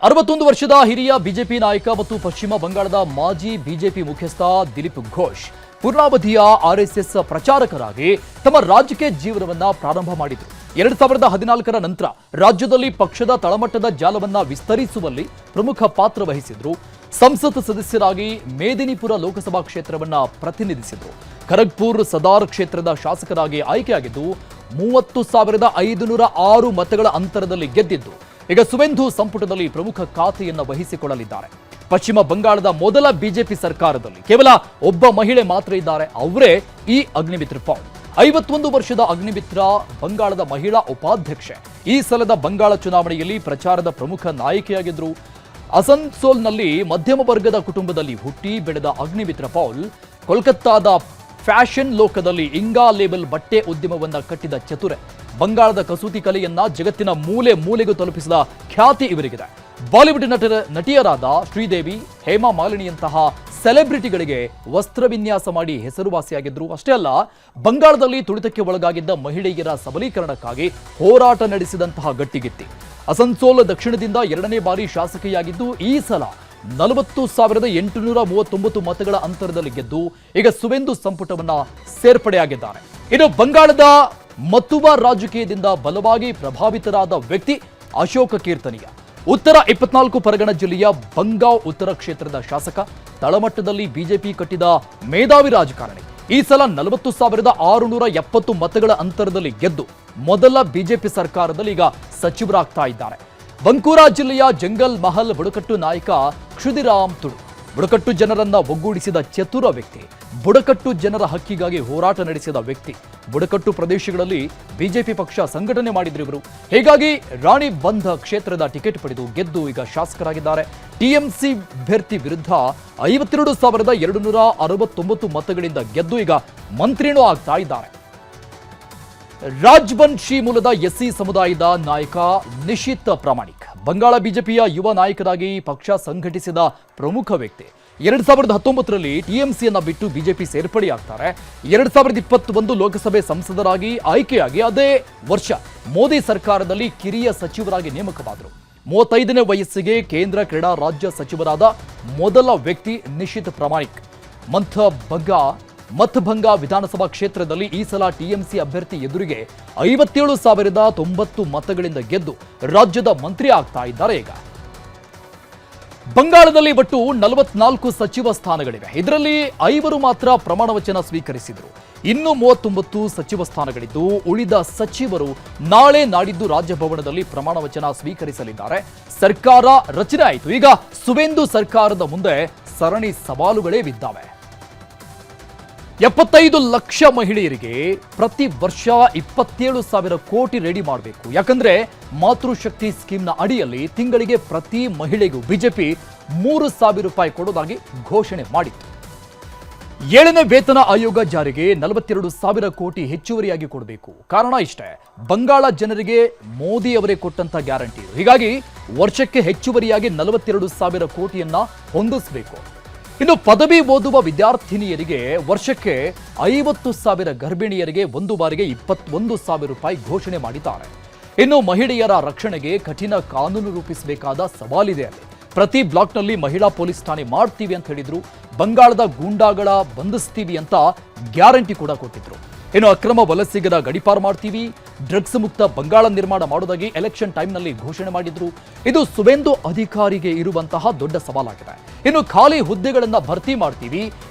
61 ವರ್ಷದ ಹಿರಿಯ ಬಿಜೆಪಿ ನಾಯಕ ಮತ್ತು ಪಶ್ಚಿಮ ಬಂಗಾಳದ ಮಾಜಿ ಬಿಜೆಪಿ ಮುಖ್ಯಸ್ಥ ದಿಲೀಪ್ ಘೋಷ್ ಪೂರ್ಣಾವಧಿಯ RSS ಪ್ರಚಾರಕರಾಗಿ ತಮ್ಮ ರಾಜಕೀಯ ಜೀವನವನ್ನ ಪ್ರಾರಂಭ ಮಾಡಿದರು. 2014ರ ನಂತರ ರಾಜ್ಯದಲ್ಲಿ ಪಕ್ಷದ ತಳಮಟ್ಟದ ಜಾಲವನ್ನ ವಿಸ್ತರಿಸುವಲ್ಲಿ ಪ್ರಮುಖ ಪಾತ್ರ ವಹಿಸಿದ್ರು. ಸಂಸತ್ ಸದಸ್ಯರಾಗಿ ಮೇದಿನಿಪುರ ಲೋಕಸಭಾ ಕ್ಷೇತ್ರವನ್ನ ಪ್ರತಿನಿಧಿಸಿದ್ರು. ಖರಗ್ಪುರ್ ಸದಾರ್ ಕ್ಷೇತ್ರದ ಶಾಸಕರಾಗಿ ಆಯ್ಕೆಯಾಗಿದ್ದು 30,506 ಮತಗಳ ಅಂತರದಲ್ಲಿ ಗೆದ್ದಿದ್ದು ಈಗ ಸುವೇಂದು ಸಂಪುಟದಲ್ಲಿ ಪ್ರಮುಖ ಖಾತೆಯನ್ನು ವಹಿಸಿಕೊಳ್ಳಲಿದ್ದಾರೆ. ಪಶ್ಚಿಮ ಬಂಗಾಳದ ಮೊದಲ ಬಿಜೆಪಿ ಸರ್ಕಾರದಲ್ಲಿ ಕೇವಲ ಒಬ್ಬ ಮಹಿಳೆ ಮಾತ್ರ ಇದ್ದಾರೆ, ಅವರೇ ಈ ಅಗ್ನಿಮಿತ್ರ ಪೌಲ್. 51 ವರ್ಷದ ಅಗ್ನಿಮಿತ್ರ ಬಂಗಾಳದ ಮಹಿಳಾ ಉಪಾಧ್ಯಕ್ಷೆ. ಈ ಸಲದ ಬಂಗಾಳ ಚುನಾವಣೆಯಲ್ಲಿ ಪ್ರಚಾರದ ಪ್ರಮುಖ ನಾಯಕಿಯಾಗಿದ್ರು. ಅಸನ್ಸೋಲ್ನಲ್ಲಿ ಮಧ್ಯಮ ವರ್ಗದ ಕುಟುಂಬದಲ್ಲಿ ಹುಟ್ಟಿ ಬೆಳೆದ ಅಗ್ನಿಮಿತ್ರ ಪೌಲ್ ಕೋಲ್ಕತ್ತಾದ ಫ್ಯಾಷನ್ ಲೋಕದಲ್ಲಿ ಇಂಗಾ ಲೇಬಲ್ ಬಟ್ಟೆ ಉದ್ಯಮವನ್ನ ಕಟ್ಟಿದ ಚತುರೆ. ಬಂಗಾಳದ ಕಸೂತಿ ಕಲೆಯನ್ನ ಜಗತ್ತಿನ ಮೂಲೆ ಮೂಲೆಗೂ ತಲುಪಿಸಿದ ಖ್ಯಾತಿ ಇವರಿಗಿದೆ. ಬಾಲಿವುಡ್ ನಟಿಯರಾದ ಶ್ರೀದೇವಿ, ಹೇಮಾ ಮಾಲಿನಿಯಂತಹ ಸೆಲೆಬ್ರಿಟಿಗಳಿಗೆ ವಸ್ತ್ರ ವಿನ್ಯಾಸ ಮಾಡಿ ಹೆಸರುವಾಸಿಯಾಗಿದ್ರು. ಅಷ್ಟೇ ಅಲ್ಲ, ಬಂಗಾಳದಲ್ಲಿ ತುಳಿತಕ್ಕೆ ಒಳಗಾಗಿದ್ದ ಮಹಿಳೆಯರ ಸಬಲೀಕರಣಕ್ಕಾಗಿ ಹೋರಾಟ ನಡೆಸಿದಂತಹ ಗಟ್ಟಿಗಿತ್ತಿ. ಅಸನ್ಸೋಲ್ ದಕ್ಷಿಣದಿಂದ 2ನೇ ಬಾರಿ ಶಾಸಕಿಯಾಗಿದ್ದು ಈ ಸಲ 40,839 ಮತಗಳ ಅಂತರದಲ್ಲಿ ಗೆದ್ದು ಈಗ ಸುವೇಂದು ಸಂಪುಟವನ್ನ ಸೇರ್ಪಡೆಯಾಗಿದ್ದಾರೆ. ಇನ್ನು ಬಂಗಾಳದ ಮತುವಾ ರಾಜಕೀಯದಿಂದ ಬಲವಾಗಿ ಪ್ರಭಾವಿತರಾದ ವ್ಯಕ್ತಿ ಅಶೋಕ ಕೀರ್ತನಿಯ. ಉತ್ತರ 24 ಪರಗಣ ಜಿಲ್ಲೆಯ ಬಂಗಾವ್ ಉತ್ತರ ಕ್ಷೇತ್ರದ ಶಾಸಕ, ತಳಮಟ್ಟದಲ್ಲಿ ಬಿಜೆಪಿ ಕಟ್ಟಿದ ಮೇಧಾವಿ ರಾಜಕಾರಣಿ. ಈ ಸಲ 40,670 ಮತಗಳ ಅಂತರದಲ್ಲಿ ಗೆದ್ದು ಮೊದಲ ಬಿಜೆಪಿ ಸರ್ಕಾರದಲ್ಲಿ ಈಗ ಸಚಿವರಾಗ್ತಾ ಇದ್ದಾರೆ. ಬಂಕೂರಾ ಜಿಲ್ಲೆಯ ಜಂಗಲ್ ಮಹಲ್ ಬುಡಕಟ್ಟು ನಾಯಕ ಕ್ಷುದಿರಾಮ್ ತುಡು ಬುಡಕಟ್ಟು ಜನರನ್ನ ಒಗ್ಗೂಡಿಸಿದ ಚತುರ ವ್ಯಕ್ತಿ. ಬುಡಕಟ್ಟು ಜನರ ಹಕ್ಕಿಗಾಗಿ ಹೋರಾಟ ನಡೆಸಿದ ವ್ಯಕ್ತಿ. ಬುಡಕಟ್ಟು ಪ್ರದೇಶಗಳಲ್ಲಿ ಬಿಜೆಪಿ ಪಕ್ಷ ಸಂಘಟನೆ ಮಾಡಿದ್ರು ಇವರು. ಹೀಗಾಗಿ ರಾಣಿ ಬಂಧ ಕ್ಷೇತ್ರದ ಟಿಕೆಟ್ ಪಡೆದು ಗೆದ್ದು ಈಗ ಶಾಸಕರಾಗಿದ್ದಾರೆ. ಟಿಎಂಸಿ ಅಭ್ಯರ್ಥಿ ವಿರುದ್ಧ 52,269 ಮತಗಳಿಂದ ಗೆದ್ದು ಈಗ ಮಂತ್ರಿನೂ ಆಗ್ತಾ ಇದ್ದಾರೆ. ರಾಜ್ಬನ್ಶಿ ಮೂಲದ ಎಸ್ಸಿ ಸಮುದಾಯದ ನಾಯಕ ನಿಶಿತ್ ಪ್ರಾಮಾಣಿಕ್ ಬಂಗಾಳ ಬಿಜೆಪಿಯ ಯುವ ನಾಯಕರಾಗಿ ಪಕ್ಷ ಸಂಘಟಿಸಿದ ಪ್ರಮುಖ ವ್ಯಕ್ತಿ. 2019ರಲ್ಲಿ ಟಿಎಂಸಿಯನ್ನ ಬಿಟ್ಟು ಬಿಜೆಪಿ ಸೇರ್ಪಡೆಯಾಗ್ತಾರೆ. 2021 ಲೋಕಸಭೆ ಸಂಸದರಾಗಿ ಆಯ್ಕೆಯಾಗಿ ಅದೇ ವರ್ಷ ಮೋದಿ ಸರ್ಕಾರದಲ್ಲಿ ಕಿರಿಯ ಸಚಿವರಾಗಿ ನೇಮಕವಾದರು. 35ನೇ ವಯಸ್ಸಿಗೆ ಕೇಂದ್ರ ಕ್ರೀಡಾ ರಾಜ್ಯ ಸಚಿವರಾದ ಮೊದಲ ವ್ಯಕ್ತಿ ನಿಶಿತ್ ಪ್ರಾಮಾಣಿಕ್. ಮತಭಂಗ ವಿಧಾನಸಭಾ ಕ್ಷೇತ್ರದಲ್ಲಿ ಈ ಸಲ ಟಿಎಂಸಿ ಅಭ್ಯರ್ಥಿ ಎದುರಿಗೆ 57,090 ಮತಗಳಿಂದ ಗೆದ್ದು ರಾಜ್ಯದ ಮಂತ್ರಿ ಆಗ್ತಾ ಇದ್ದಾರೆ. ಈಗ ಬಂಗಾಳದಲ್ಲಿ ಒಟ್ಟು 44 ಸಚಿವ ಸ್ಥಾನಗಳಿವೆ. ಇದರಲ್ಲಿ 5 ಮಾತ್ರ ಪ್ರಮಾಣ ವಚನ ಸ್ವೀಕರಿಸಿದರು. ಇನ್ನು 39 ಸಚಿವ ಸ್ಥಾನಗಳಿದ್ದು ಉಳಿದ ಸಚಿವರು ನಾಳೆ ನಾಡಿದ್ದು ರಾಜಭವನದಲ್ಲಿ ಪ್ರಮಾಣ ವಚನ ಸ್ವೀಕರಿಸಲಿದ್ದಾರೆ. ಸರ್ಕಾರ ರಚನೆ ಆಯಿತು. ಈಗ ಸುವೇಂದು ಸರ್ಕಾರದ ಮುಂದೆ ಸರಣಿ ಸವಾಲುಗಳೇ ಬಿದ್ದಾವೆ. 75 ಲಕ್ಷ ಮಹಿಳೆಯರಿಗೆ ಪ್ರತಿ ವರ್ಷ 27,000 ಕೋಟಿ ರೆಡಿ ಮಾಡಬೇಕು. ಯಾಕಂದ್ರೆ ಮಾತೃಶಕ್ತಿ ಸ್ಕೀಮ್ನ ಅಡಿಯಲ್ಲಿ ತಿಂಗಳಿಗೆ ಪ್ರತಿ ಮಹಿಳೆಗೂ ಬಿಜೆಪಿ 3,000 ರೂಪಾಯಿ ಕೊಡೋದಾಗಿ ಘೋಷಣೆ ಮಾಡಿತ್ತು. 7ನೇ ವೇತನ ಆಯೋಗ ಜಾರಿಗೆ 42,000 ಕೋಟಿ ಹೆಚ್ಚುವರಿಯಾಗಿ ಕೊಡಬೇಕು. ಕಾರಣ ಇಷ್ಟೇ, ಬಂಗಾಳ ಜನರಿಗೆ ಮೋದಿ ಅವರೇ ಕೊಟ್ಟಂತ ಗ್ಯಾರಂಟಿ. ಹೀಗಾಗಿ ವರ್ಷಕ್ಕೆ ಹೆಚ್ಚುವರಿಯಾಗಿ 42,000 ಕೋಟಿಯನ್ನ ಹೊಂದಿಸಬೇಕು. ಇನ್ನು ಪದವಿ ಓದುವ ವಿದ್ಯಾರ್ಥಿನಿಯರಿಗೆ ವರ್ಷಕ್ಕೆ 50,000, ಗರ್ಭಿಣಿಯರಿಗೆ ಒಂದು ಬಾರಿಗೆ 21,000 ರೂಪಾಯಿ ಘೋಷಣೆ ಮಾಡಿದ್ದಾರೆ. ಇನ್ನು ಮಹಿಳೆಯರ ರಕ್ಷಣೆಗೆ ಕಠಿಣ ಕಾನೂನು ರೂಪಿಸಬೇಕಾದ ಸವಾಲಿದೆ. ಅಲ್ಲಿ ಪ್ರತಿ ಬ್ಲಾಕ್ನಲ್ಲಿ ಮಹಿಳಾ ಪೊಲೀಸ್ ಠಾಣೆ ಮಾಡ್ತೀವಿ ಅಂತ ಹೇಳಿದ್ರು. ಬಂಗಾಳದ ಗೂಂಡಾಗಳ ಬಂಧಿಸ್ತೀವಿ ಅಂತ ಗ್ಯಾರಂಟಿ ಕೂಡ ಕೊಟ್ಟಿದ್ರು. ಇನ್ನು ಅಕ್ರಮ ವಲಸಿಗರ ಗಡಿಪಾರು ಮಾಡ್ತೀವಿ, ಡ್ರಗ್ಸ್ ಮುಕ್ತ ಬಂಗಾಳ ನಿರ್ಮಾಣ ಮಾಡೋದಾಗಿ ಎಲೆಕ್ಷನ್ ಟೈಮ್ನಲ್ಲಿ ಘೋಷಣೆ ಮಾಡಿದ್ರು. ಇದು ಸುವೇಂದು ಅಧಿಕಾರಿಗೆ ಇರುವಂತಹ ದೊಡ್ಡ ಸವಾಲಾಗಿದೆ. ಇನ್ನು ಖಾಲಿ ಹುದ್ದೆಗಳನ್ನ ಭರ್ತಿ ಮಾಡ್ತೀವಿ,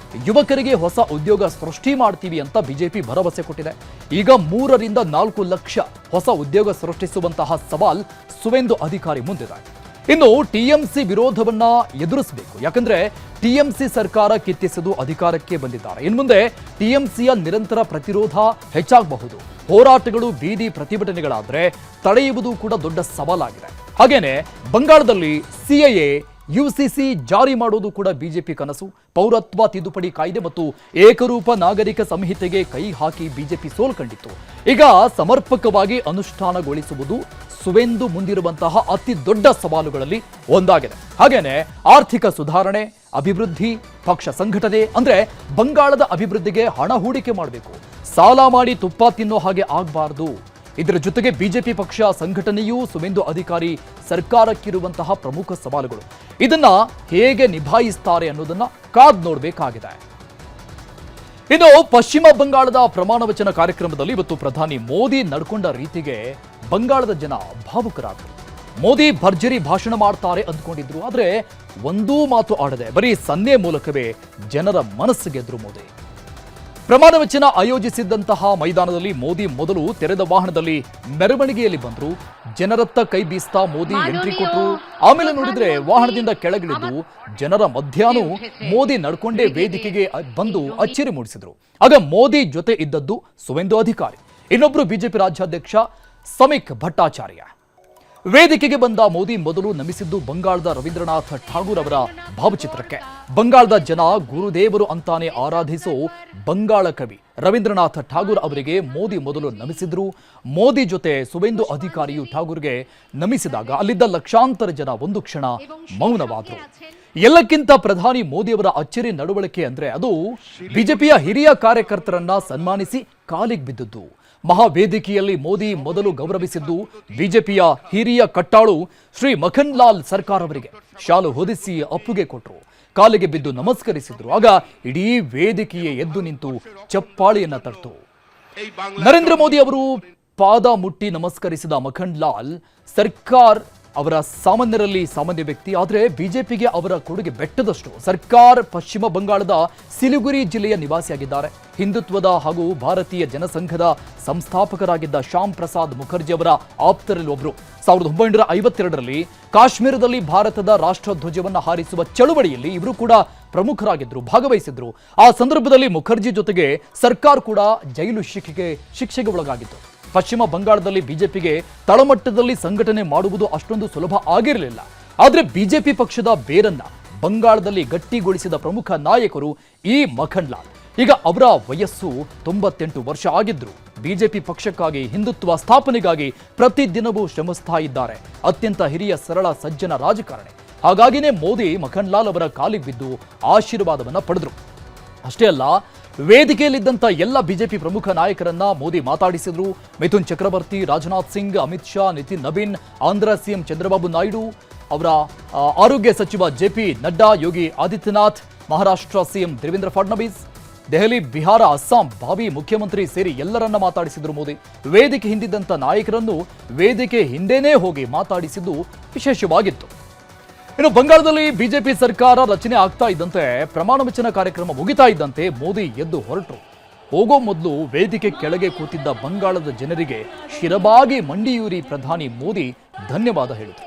ಯುವಕರಿಗೆ ಹೊಸ ಉದ್ಯೋಗ ಸೃಷ್ಟಿ ಮಾಡ್ತೀವಿ ಅಂತ ಬಿಜೆಪಿ ಭರವಸೆ ಕೊಟ್ಟಿದೆ. ಈಗ 3 ರಿಂದ 4 ಲಕ್ಷ ಹೊಸ ಉದ್ಯೋಗ ಸೃಷ್ಟಿಸುವಂತಹ ಸವಾಲ್ ಸುವೇಂದು ಅಧಿಕಾರಿ ಮುಂದಿದೆ. ಇನ್ನು ಟಿಎಂಸಿ ವಿರೋಧವನ್ನ ಎದುರಿಸಬೇಕು. ಯಾಕಂದ್ರೆ ಟಿಎಂಸಿ ಸರ್ಕಾರ ಕಿತ್ತಿಸಿದು ಅಧಿಕಾರಕ್ಕೆ ಬಂದಿದ್ದಾರೆ. ಇನ್ನು ಮುಂದೆ ಟಿಎಂಸಿಯ ನಿರಂತರ ಪ್ರತಿರೋಧ ಹೆಚ್ಚಾಗಬಹುದು. ಹೋರಾಟಗಳು, ಬೀದಿ ಪ್ರತಿಭಟನೆಗಳಾದ್ರೆ ತಡೆಯುವುದು ಕೂಡ ದೊಡ್ಡ ಸವಾಲಾಗಿದೆ. ಹಾಗೇನೆ ಬಂಗಾಳದಲ್ಲಿ ಸಿಎಎ, ಯುಸಿಸಿ ಜಾರಿ ಮಾಡೋದು ಕೂಡ ಬಿಜೆಪಿ ಕನಸು. ಪೌರತ್ವ ತಿದ್ದುಪಡಿ ಕಾಯ್ದೆ ಮತ್ತು ಏಕರೂಪ ನಾಗರಿಕ ಸಂಹಿತೆಗೆ ಕೈ ಹಾಕಿ ಬಿಜೆಪಿ ಸೋಲು ಕಂಡಿತ್ತು. ಈಗ ಸಮರ್ಪಕವಾಗಿ ಅನುಷ್ಠಾನಗೊಳಿಸುವುದು ಸುವೇಂದು ಮುಂದಿರುವಂತಹ ಅತಿ ದೊಡ್ಡ ಸವಾಲುಗಳಲ್ಲಿ ಒಂದಾಗಿದೆ. ಹಾಗೇನೆ ಆರ್ಥಿಕ ಸುಧಾರಣೆ, ಅಭಿವೃದ್ಧಿ, ಪಕ್ಷ ಸಂಘಟನೆ, ಅಂದ್ರೆ ಬಂಗಾಳದ ಅಭಿವೃದ್ಧಿಗೆ ಹಣ ಹೂಡಿಕೆ ಮಾಡಬೇಕು. ಸಾಲ ಮಾಡಿ ತುಪ್ಪ ತಿನ್ನೋ ಹಾಗೆ ಆಗಬಾರದು. ಇದರ ಜೊತೆಗೆ ಬಿಜೆಪಿ ಪಕ್ಷ ಸಂಘಟನೆಯೂ ಸುವೇಂದು ಅಧಿಕಾರಿ ಸರ್ಕಾರಕ್ಕಿರುವಂತಹ ಪ್ರಮುಖ ಸವಾಲುಗಳು. ಇದನ್ನ ಹೇಗೆ ನಿಭಾಯಿಸ್ತಾರೆ ಅನ್ನೋದನ್ನ ಕಾದ್ ನೋಡಬೇಕಾಗಿದೆ. ಇನ್ನು ಪಶ್ಚಿಮ ಬಂಗಾಳದ ಪ್ರಮಾಣ ವಚನ ಕಾರ್ಯಕ್ರಮದಲ್ಲಿ ಇವತ್ತು ಪ್ರಧಾನಿ ಮೋದಿ ನಡ್ಕೊಂಡ ರೀತಿಗೆ ಬಂಗಾಳದ ಜನ ಭಾವುಕರಾದರು. ಮೋದಿ ಭರ್ಜರಿ ಭಾಷಣ ಮಾಡ್ತಾರೆ ಅಂದ್ಕೊಂಡಿದ್ರು. ಆದ್ರೆ ಒಂದೂ ಮಾತು ಆಡದೆ ಬರೀ ಸನ್ನೆ ಮೂಲಕವೇ ಜನರ ಮನಸ್ಸು ಗೆದ್ರು ಮೋದಿ. ಪ್ರಮಾಣ ವಚನ ಆಯೋಜಿಸಿದ್ದಂತಹ ಮೈದಾನದಲ್ಲಿ ಮೋದಿ ಮೊದಲು ತೆರೆದ ವಾಹನದಲ್ಲಿ ಮೆರವಣಿಗೆಯಲ್ಲಿ ಬಂದ್ರು. ಜನರತ್ತ ಕೈ ಬೀಸ್ತಾ ಮೋದಿ ಎಂಟ್ರಿ ಕೊಟ್ಟರು. ಆಮೇಲೆ ನೋಡಿದ್ರೆ ವಾಹನದಿಂದ ಕೆಳಗಿಳಿದು ಜನರ ಮಧ್ಯಾಹ್ನ ಮೋದಿ ನಡ್ಕೊಂಡೇ ವೇದಿಕೆಗೆ ಬಂದು ಅಚ್ಚರಿ ಮೂಡಿಸಿದ್ರು. ಆಗ ಮೋದಿ ಜೊತೆ ಇದ್ದದ್ದು ಸುವೇಂದು ಅಧಿಕಾರಿ, ಇನ್ನೊಬ್ರು ಬಿಜೆಪಿ ರಾಜ್ಯಾಧ್ಯಕ್ಷ ಸಮೀಕ್ ಭಟ್ಟಾಚಾರ್ಯ. ವೇದಿಕೆಗೆ ಬಂದ ಮೋದಿ ಮೊದಲು ನಮಿಸಿದ್ದು ಬಂಗಾಳದ ರವೀಂದ್ರನಾಥ್ ಠಾಗೂರ್ ಅವರ ಭಾವಚಿತ್ರಕ್ಕೆ. ಬಂಗಾಳದ ಜನ ಗುರುದೇವರು ಅಂತಾನೆ ಆರಾಧಿಸೋ ಬಂಗಾಳ ಕವಿ ರವೀಂದ್ರನಾಥ್ ಠಾಗೂರ್ ಅವರಿಗೆ ಮೋದಿ ಮೊದಲು ನಮಿಸಿದ್ರು. ಮೋದಿ ಜೊತೆ ಸುವೇಂದು ಅಧಿಕಾರಿಯು ಠಾಗೂರ್ಗೆ ನಮಿಸಿದಾಗ ಅಲ್ಲಿದ್ದ ಲಕ್ಷಾಂತರ ಜನ ಒಂದು ಕ್ಷಣ ಮೌನವಾದರು. ಎಲ್ಲಕ್ಕಿಂತ ಪ್ರಧಾನಿ ಮೋದಿಯವರ ಅಚ್ಚರಿ ನಡವಳಿಕೆ ಅಂದ್ರೆ ಅದು ಬಿಜೆಪಿಯ ಹಿರಿಯ ಕಾರ್ಯಕರ್ತರನ್ನ ಸನ್ಮಾನಿಸಿ ಕಾಲಿಗೆ ಬಿದ್ದದ್ದು. ಮಹಾವೇದಿಕೆಯಲ್ಲಿ ಮೋದಿ ಮೊದಲು ಗೌರವಿಸಿದ್ದು ಬಿಜೆಪಿಯ ಹಿರಿಯ ಕಟ್ಟಾಳು ಶ್ರೀ ಮಖನ್ ಲಾಲ್ ಸರ್ಕಾರ್ ಅವರಿಗೆ. ಶಾಲು ಹೊದಿಸಿ ಅಪ್ಪುಗೆ ಕೊಟ್ಟರು, ಕಾಲಿಗೆ ಬಿದ್ದು ನಮಸ್ಕರಿಸಿದ್ರು. ಆಗ ಇಡೀ ವೇದಿಕೆಯೇ ಎದ್ದು ನಿಂತು ಚಪ್ಪಾಳಿಯನ್ನ ತಟ್ಟು. ನರೇಂದ್ರ ಮೋದಿ ಅವರು ಪಾದ ಮುಟ್ಟಿ ನಮಸ್ಕರಿಸಿದ ಮಖನ್ ಲಾಲ್ ಸರ್ಕಾರ್ ಅವರ ಸಾಮಾನ್ಯರಲ್ಲಿ ಸಾಮಾನ್ಯ ವ್ಯಕ್ತಿ, ಆದರೆ ಬಿಜೆಪಿಗೆ ಅವರ ಕೊಡುಗೆ ಬೆಟ್ಟದಷ್ಟು. ಸರ್ಕಾರ್ ಪಶ್ಚಿಮ ಬಂಗಾಳದ ಸಿಲಿಗುರಿ ಜಿಲ್ಲೆಯ ನಿವಾಸಿಯಾಗಿದ್ದಾರೆ. ಹಿಂದುತ್ವದ ಹಾಗೂ ಭಾರತೀಯ ಜನಸಂಘದ ಸಂಸ್ಥಾಪಕರಾಗಿದ್ದ ಶ್ಯಾಮ್ ಪ್ರಸಾದ್ ಮುಖರ್ಜಿ ಅವರ ಆಪ್ತರಲ್ಲಿ ಒಬ್ಬರು. 1952ರಲ್ಲಿ ಕಾಶ್ಮೀರದಲ್ಲಿ ಭಾರತದ ರಾಷ್ಟ್ರಧ್ವಜವನ್ನು ಹಾರಿಸುವ ಚಳುವಳಿಯಲ್ಲಿ ಇವರು ಕೂಡ ಪ್ರಮುಖರಾಗಿದ್ದರು, ಭಾಗವಹಿಸಿದ್ರು. ಆ ಸಂದರ್ಭದಲ್ಲಿ ಮುಖರ್ಜಿ ಜೊತೆಗೆ ಸರ್ಕಾರ್ ಕೂಡ ಜೈಲು ಶಿಕ್ಷೆಗೆ ಒಳಗಾಗಿತ್ತು. ಪಶ್ಚಿಮ ಬಂಗಾಳದಲ್ಲಿ ಬಿಜೆಪಿಗೆ ತಳಮಟ್ಟದಲ್ಲಿ ಸಂಘಟನೆ ಮಾಡುವುದು ಅಷ್ಟೊಂದು ಸುಲಭ ಆಗಿರಲಿಲ್ಲ. ಆದರೆ ಬಿಜೆಪಿ ಪಕ್ಷದ ಬೇರನ್ನ ಬಂಗಾಳದಲ್ಲಿ ಗಟ್ಟಿಗೊಳಿಸಿದ ಪ್ರಮುಖ ನಾಯಕರು ಈ ಮಖನ್ ಲಾಲ್. ಈಗ ಅವರ ವಯಸ್ಸು 98 ವರ್ಷ ಆಗಿದ್ರು. ಬಿಜೆಪಿ ಪಕ್ಷಕ್ಕಾಗಿ, ಹಿಂದುತ್ವ ಸ್ಥಾಪನೆಗಾಗಿ ಪ್ರತಿದಿನವೂ ಶ್ರಮಿಸ್ತಾ ಇದ್ದಾರೆ. ಅತ್ಯಂತ ಹಿರಿಯ, ಸರಳ, ಸಜ್ಜನ ರಾಜಕಾರಣಿ. ಹಾಗಾಗಿನೇ ಮೋದಿ ಮಖನ್ ಲಾಲ್ ಅವರ ಕಾಲಿಗೆ ಬಿದ್ದು ಆಶೀರ್ವಾದವನ್ನ ಪಡೆದ್ರು. ಅಷ್ಟೇ ಅಲ್ಲ, ವೇದಿಕೆಯಲ್ಲಿದ್ದಂಥ ಎಲ್ಲ ಬಿಜೆಪಿ ಪ್ರಮುಖ ನಾಯಕರನ್ನ ಮೋದಿ ಮಾತಾಡಿಸಿದ್ರು. ಮಿಥುನ್ ಚಕ್ರವರ್ತಿ, ರಾಜನಾಥ್ ಸಿಂಗ್, ಅಮಿತ್ ಶಾ, ನಿತಿನ್ ನವೀನ್, ಆಂಧ್ರ ಸಿಎಂ ಚಂದ್ರಬಾಬು ನಾಯ್ಡು, ಅವರ ಆರೋಗ್ಯ ಸಚಿವ ಜೆಪಿ ನಡ್ಡಾ, ಯೋಗಿ ಆದಿತ್ಯನಾಥ್, ಮಹಾರಾಷ್ಟ್ರ ಸಿಎಂ ದೇವೇಂದ್ರ ಫಡ್ನವೀಸ್, ದೆಹಲಿ, ಬಿಹಾರ, ಅಸ್ಸಾಂ ಭಾವಿ ಮುಖ್ಯಮಂತ್ರಿ ಸೇರಿ ಎಲ್ಲರನ್ನ ಮಾತಾಡಿಸಿದ್ರು ಮೋದಿ. ವೇದಿಕೆ ಹಿಂದಿದ್ದಂಥ ನಾಯಕರನ್ನು ವೇದಿಕೆ ಹಿಂದೆನೇ ಹೋಗಿ ಮಾತಾಡಿಸಿದ್ದು ವಿಶೇಷವಾಗಿತ್ತು. ಇನ್ನು ಬಂಗಾಳದಲ್ಲಿ ಬಿಜೆಪಿ ಸರ್ಕಾರ ರಚನೆ ಆಗ್ತಾ ಇದ್ದಂತೆ, ಪ್ರಮಾಣ ವಚನ ಕಾರ್ಯಕ್ರಮ ಮುಗಿತಾ ಇದ್ದಂತೆ ಮೋದಿ ಎದ್ದು ಹೊರಟರು. ಹೋಗೋ ಮೊದಲು ವೇದಿಕೆ ಕೆಳಗೆ ಕೂತಿದ್ದ ಬಂಗಾಳದ ಜನರಿಗೆ ಶಿರಬಾಗಿ ಮಂಡಿಯೂರಿ ಪ್ರಧಾನಿ ಮೋದಿ ಧನ್ಯವಾದ ಹೇಳಿದರು.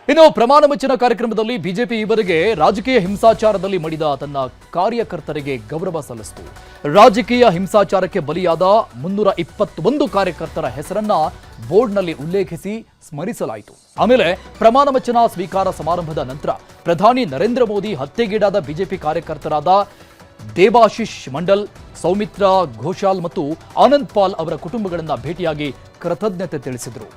ಇನ್ನು ಪ್ರಮಾಣ ವಚನ ಕಾರ್ಯಕ್ರಮದಲ್ಲಿ ಬಿಜೆಪಿ ಈವರೆಗೆ ರಾಜಕೀಯ ಹಿಂಸಾಚಾರದಲ್ಲಿ ಮಡಿದ ತನ್ನ ಕಾರ್ಯಕರ್ತರಿಗೆ ಗೌರವ ಸಲ್ಲಿಸಿತು. ರಾಜಕೀಯ ಹಿಂಸಾಚಾರಕ್ಕೆ ಬಲಿಯಾದ 321 ಕಾರ್ಯಕರ್ತರ ಹೆಸರನ್ನ ಬೋರ್ಡ್ನಲ್ಲಿ ಉಲ್ಲೇಖಿಸಿ ಸ್ಮರಿಸಲಾಯಿತು. ಆಮೇಲೆ ಪ್ರಮಾಣ ವಚನ ಸ್ವೀಕಾರ ಸಮಾರಂಭದ ನಂತರ ಪ್ರಧಾನಿ ನರೇಂದ್ರ ಮೋದಿ ಹತ್ಯೆಗೀಡಾದ ಬಿಜೆಪಿ ಕಾರ್ಯಕರ್ತರಾದ ದೇವಾಶಿಶ್ ಮಂಡಲ್, ಸೌಮಿತ್ರಾ ಘೋಷಾಲ್ ಮತ್ತು ಆನಂದ್ ಪಾಲ್ ಅವರ ಕುಟುಂಬಗಳನ್ನ ಭೇಟಿಯಾಗಿ ಕೃತಜ್ಞತೆ ತಿಳಿಸಿದರು.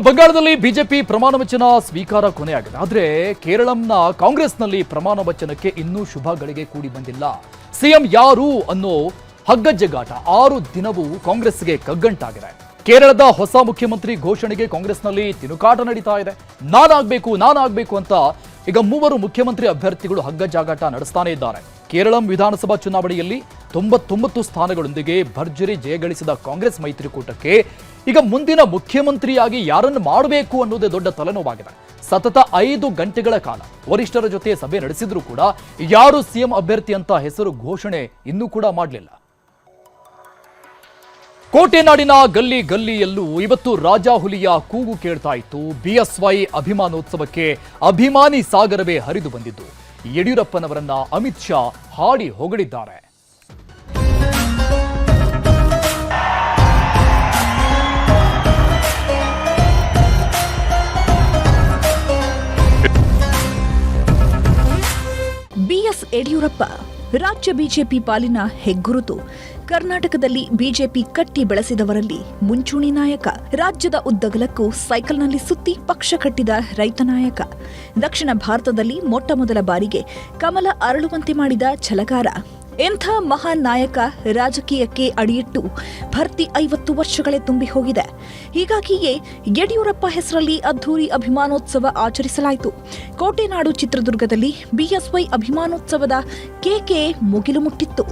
ಬಂಗಾಳದಲ್ಲಿ ಬಿಜೆಪಿ ಪ್ರಮಾಣ ವಚನ ಸ್ವೀಕಾರ ಕೊನೆಯಾಗಿದೆ. ಆದರೆ ಕೇರಳಂನ ಕಾಂಗ್ರೆಸ್ನಲ್ಲಿ ಪ್ರಮಾಣ ವಚನಕ್ಕೆ ಇನ್ನೂ ಶುಭ ಗಳಿಗೆ ಕೂಡಿ ಬಂದಿಲ್ಲ. ಸಿಎಂ ಯಾರು ಅನ್ನೋ ಹಗ್ಗಜಗ್ಗಾಟ 6 ದಿನವೂ ಕಾಂಗ್ರೆಸ್ಗೆ ಕಗ್ಗಂಟಾಗಿದೆ. ಕೇರಳದ ಹೊಸ ಮುಖ್ಯಮಂತ್ರಿ ಘೋಷಣೆಗೆ ಕಾಂಗ್ರೆಸ್ನಲ್ಲಿ ತಿನುಕಾಟ ನಡೀತಾ ಇದೆ. ನಾನಾಗಬೇಕು ಅಂತ ಈಗ 3 ಮುಖ್ಯಮಂತ್ರಿ ಅಭ್ಯರ್ಥಿಗಳು ಹಗ್ಗಜಗ್ಗಾಟ ನಡೆಸ್ತಾನೆ ಇದ್ದಾರೆ. ಕೇರಳಂ ವಿಧಾನಸಭಾ ಚುನಾವಣೆಯಲ್ಲಿ 99 ಸ್ಥಾನಗಳೊಂದಿಗೆ ಭರ್ಜರಿ ಜಯಗಳಿಸಿದ ಕಾಂಗ್ರೆಸ್ ಮೈತ್ರಿಕೂಟಕ್ಕೆ ಈಗ ಮುಂದಿನ ಮುಖ್ಯಮಂತ್ರಿಯಾಗಿ ಯಾರನ್ನು ಮಾಡಬೇಕು ಅನ್ನೋದೇ ದೊಡ್ಡ ತಲೆನೋವಾಗಿದೆ. ಸತತ 5 ಗಂಟೆಗಳ ಕಾಲ ವರಿಷ್ಠರ ಜೊತೆ ಸಭೆ ನಡೆಸಿದ್ರೂ ಕೂಡ ಯಾರು ಸಿಎಂ ಅಭ್ಯರ್ಥಿ ಅಂತ ಹೆಸರು ಘೋಷಣೆ ಇನ್ನೂ ಕೂಡ ಮಾಡಲಿಲ್ಲ. ಕೋಟೆನಾಡಿನ ಗಲ್ಲಿ ಗಲ್ಲಿಯಲ್ಲೂ ಇವತ್ತು ರಾಜಾಹುಲಿಯ ಕೂಗು ಕೇಳ್ತಾ ಇತ್ತು. ಬಿಎಸ್ವೈ ಅಭಿಮಾನೋತ್ಸವಕ್ಕೆ ಅಭಿಮಾನಿ ಸಾಗರವೇ ಹರಿದು ಬಂದಿದ್ದು. ಯಡಿಯೂರಪ್ಪನವರನ್ನ ಅಮಿತ್ ಶಾ ಹಾಡಿ ಹೊಗಳಿದ್ದಾರೆ. ಬಿಎಸ್ ಯಡಿಯೂರಪ್ಪ ರಾಜ್ಯ ಬಿಜೆಪಿ ಪಾಲಿನ ಹೆಗ್ಗುರುತು. ಕರ್ನಾಟಕದಲ್ಲಿ ಬಿಜೆಪಿ ಕಟ್ಟಿ ಬೆಳೆಸಿದವರಲ್ಲಿ ಮುಂಚೂಣಿ ನಾಯಕ. ರಾಜ್ಯದ ಉದ್ದಗಲಕ್ಕೂ ಸೈಕಲ್ನಲ್ಲಿ ಸುತ್ತಿ ಪಕ್ಷ ಕಟ್ಟಿದ ರೈತ ನಾಯಕ. ದಕ್ಷಿಣ ಭಾರತದಲ್ಲಿ ಮೊಟ್ಟಮೊದಲ ಬಾರಿಗೆ ಕಮಲ ಅರಳುವಂತೆ ಮಾಡಿದ ಛಲಗಾರ. ಎಂಥ ಮಹಾನ್ ನಾಯಕ ರಾಜಕೀಯಕ್ಕೆ ಅಡಿಯಿಟ್ಟು ಭರ್ತಿ 50 ವರ್ಷಗಳೇ ತುಂಬಿ ಹೋಗಿದೆ. ಹೀಗಾಗಿಯೇ ಯಡಿಯೂರಪ್ಪ ಹೆಸರಲ್ಲಿ ಅದ್ಧೂರಿ ಅಭಿಮಾನೋತ್ಸವ ಆಚರಿಸಲಾಯಿತು. ಕೋಟೆನಾಡು ಚಿತ್ರದುರ್ಗದಲ್ಲಿ ಬಿಎಸ್ವೈ ಅಭಿಮಾನೋತ್ಸವದ ಕೇಕೆ ಮುಗಿಲು ಮುಟ್ಟಿತ್ತು.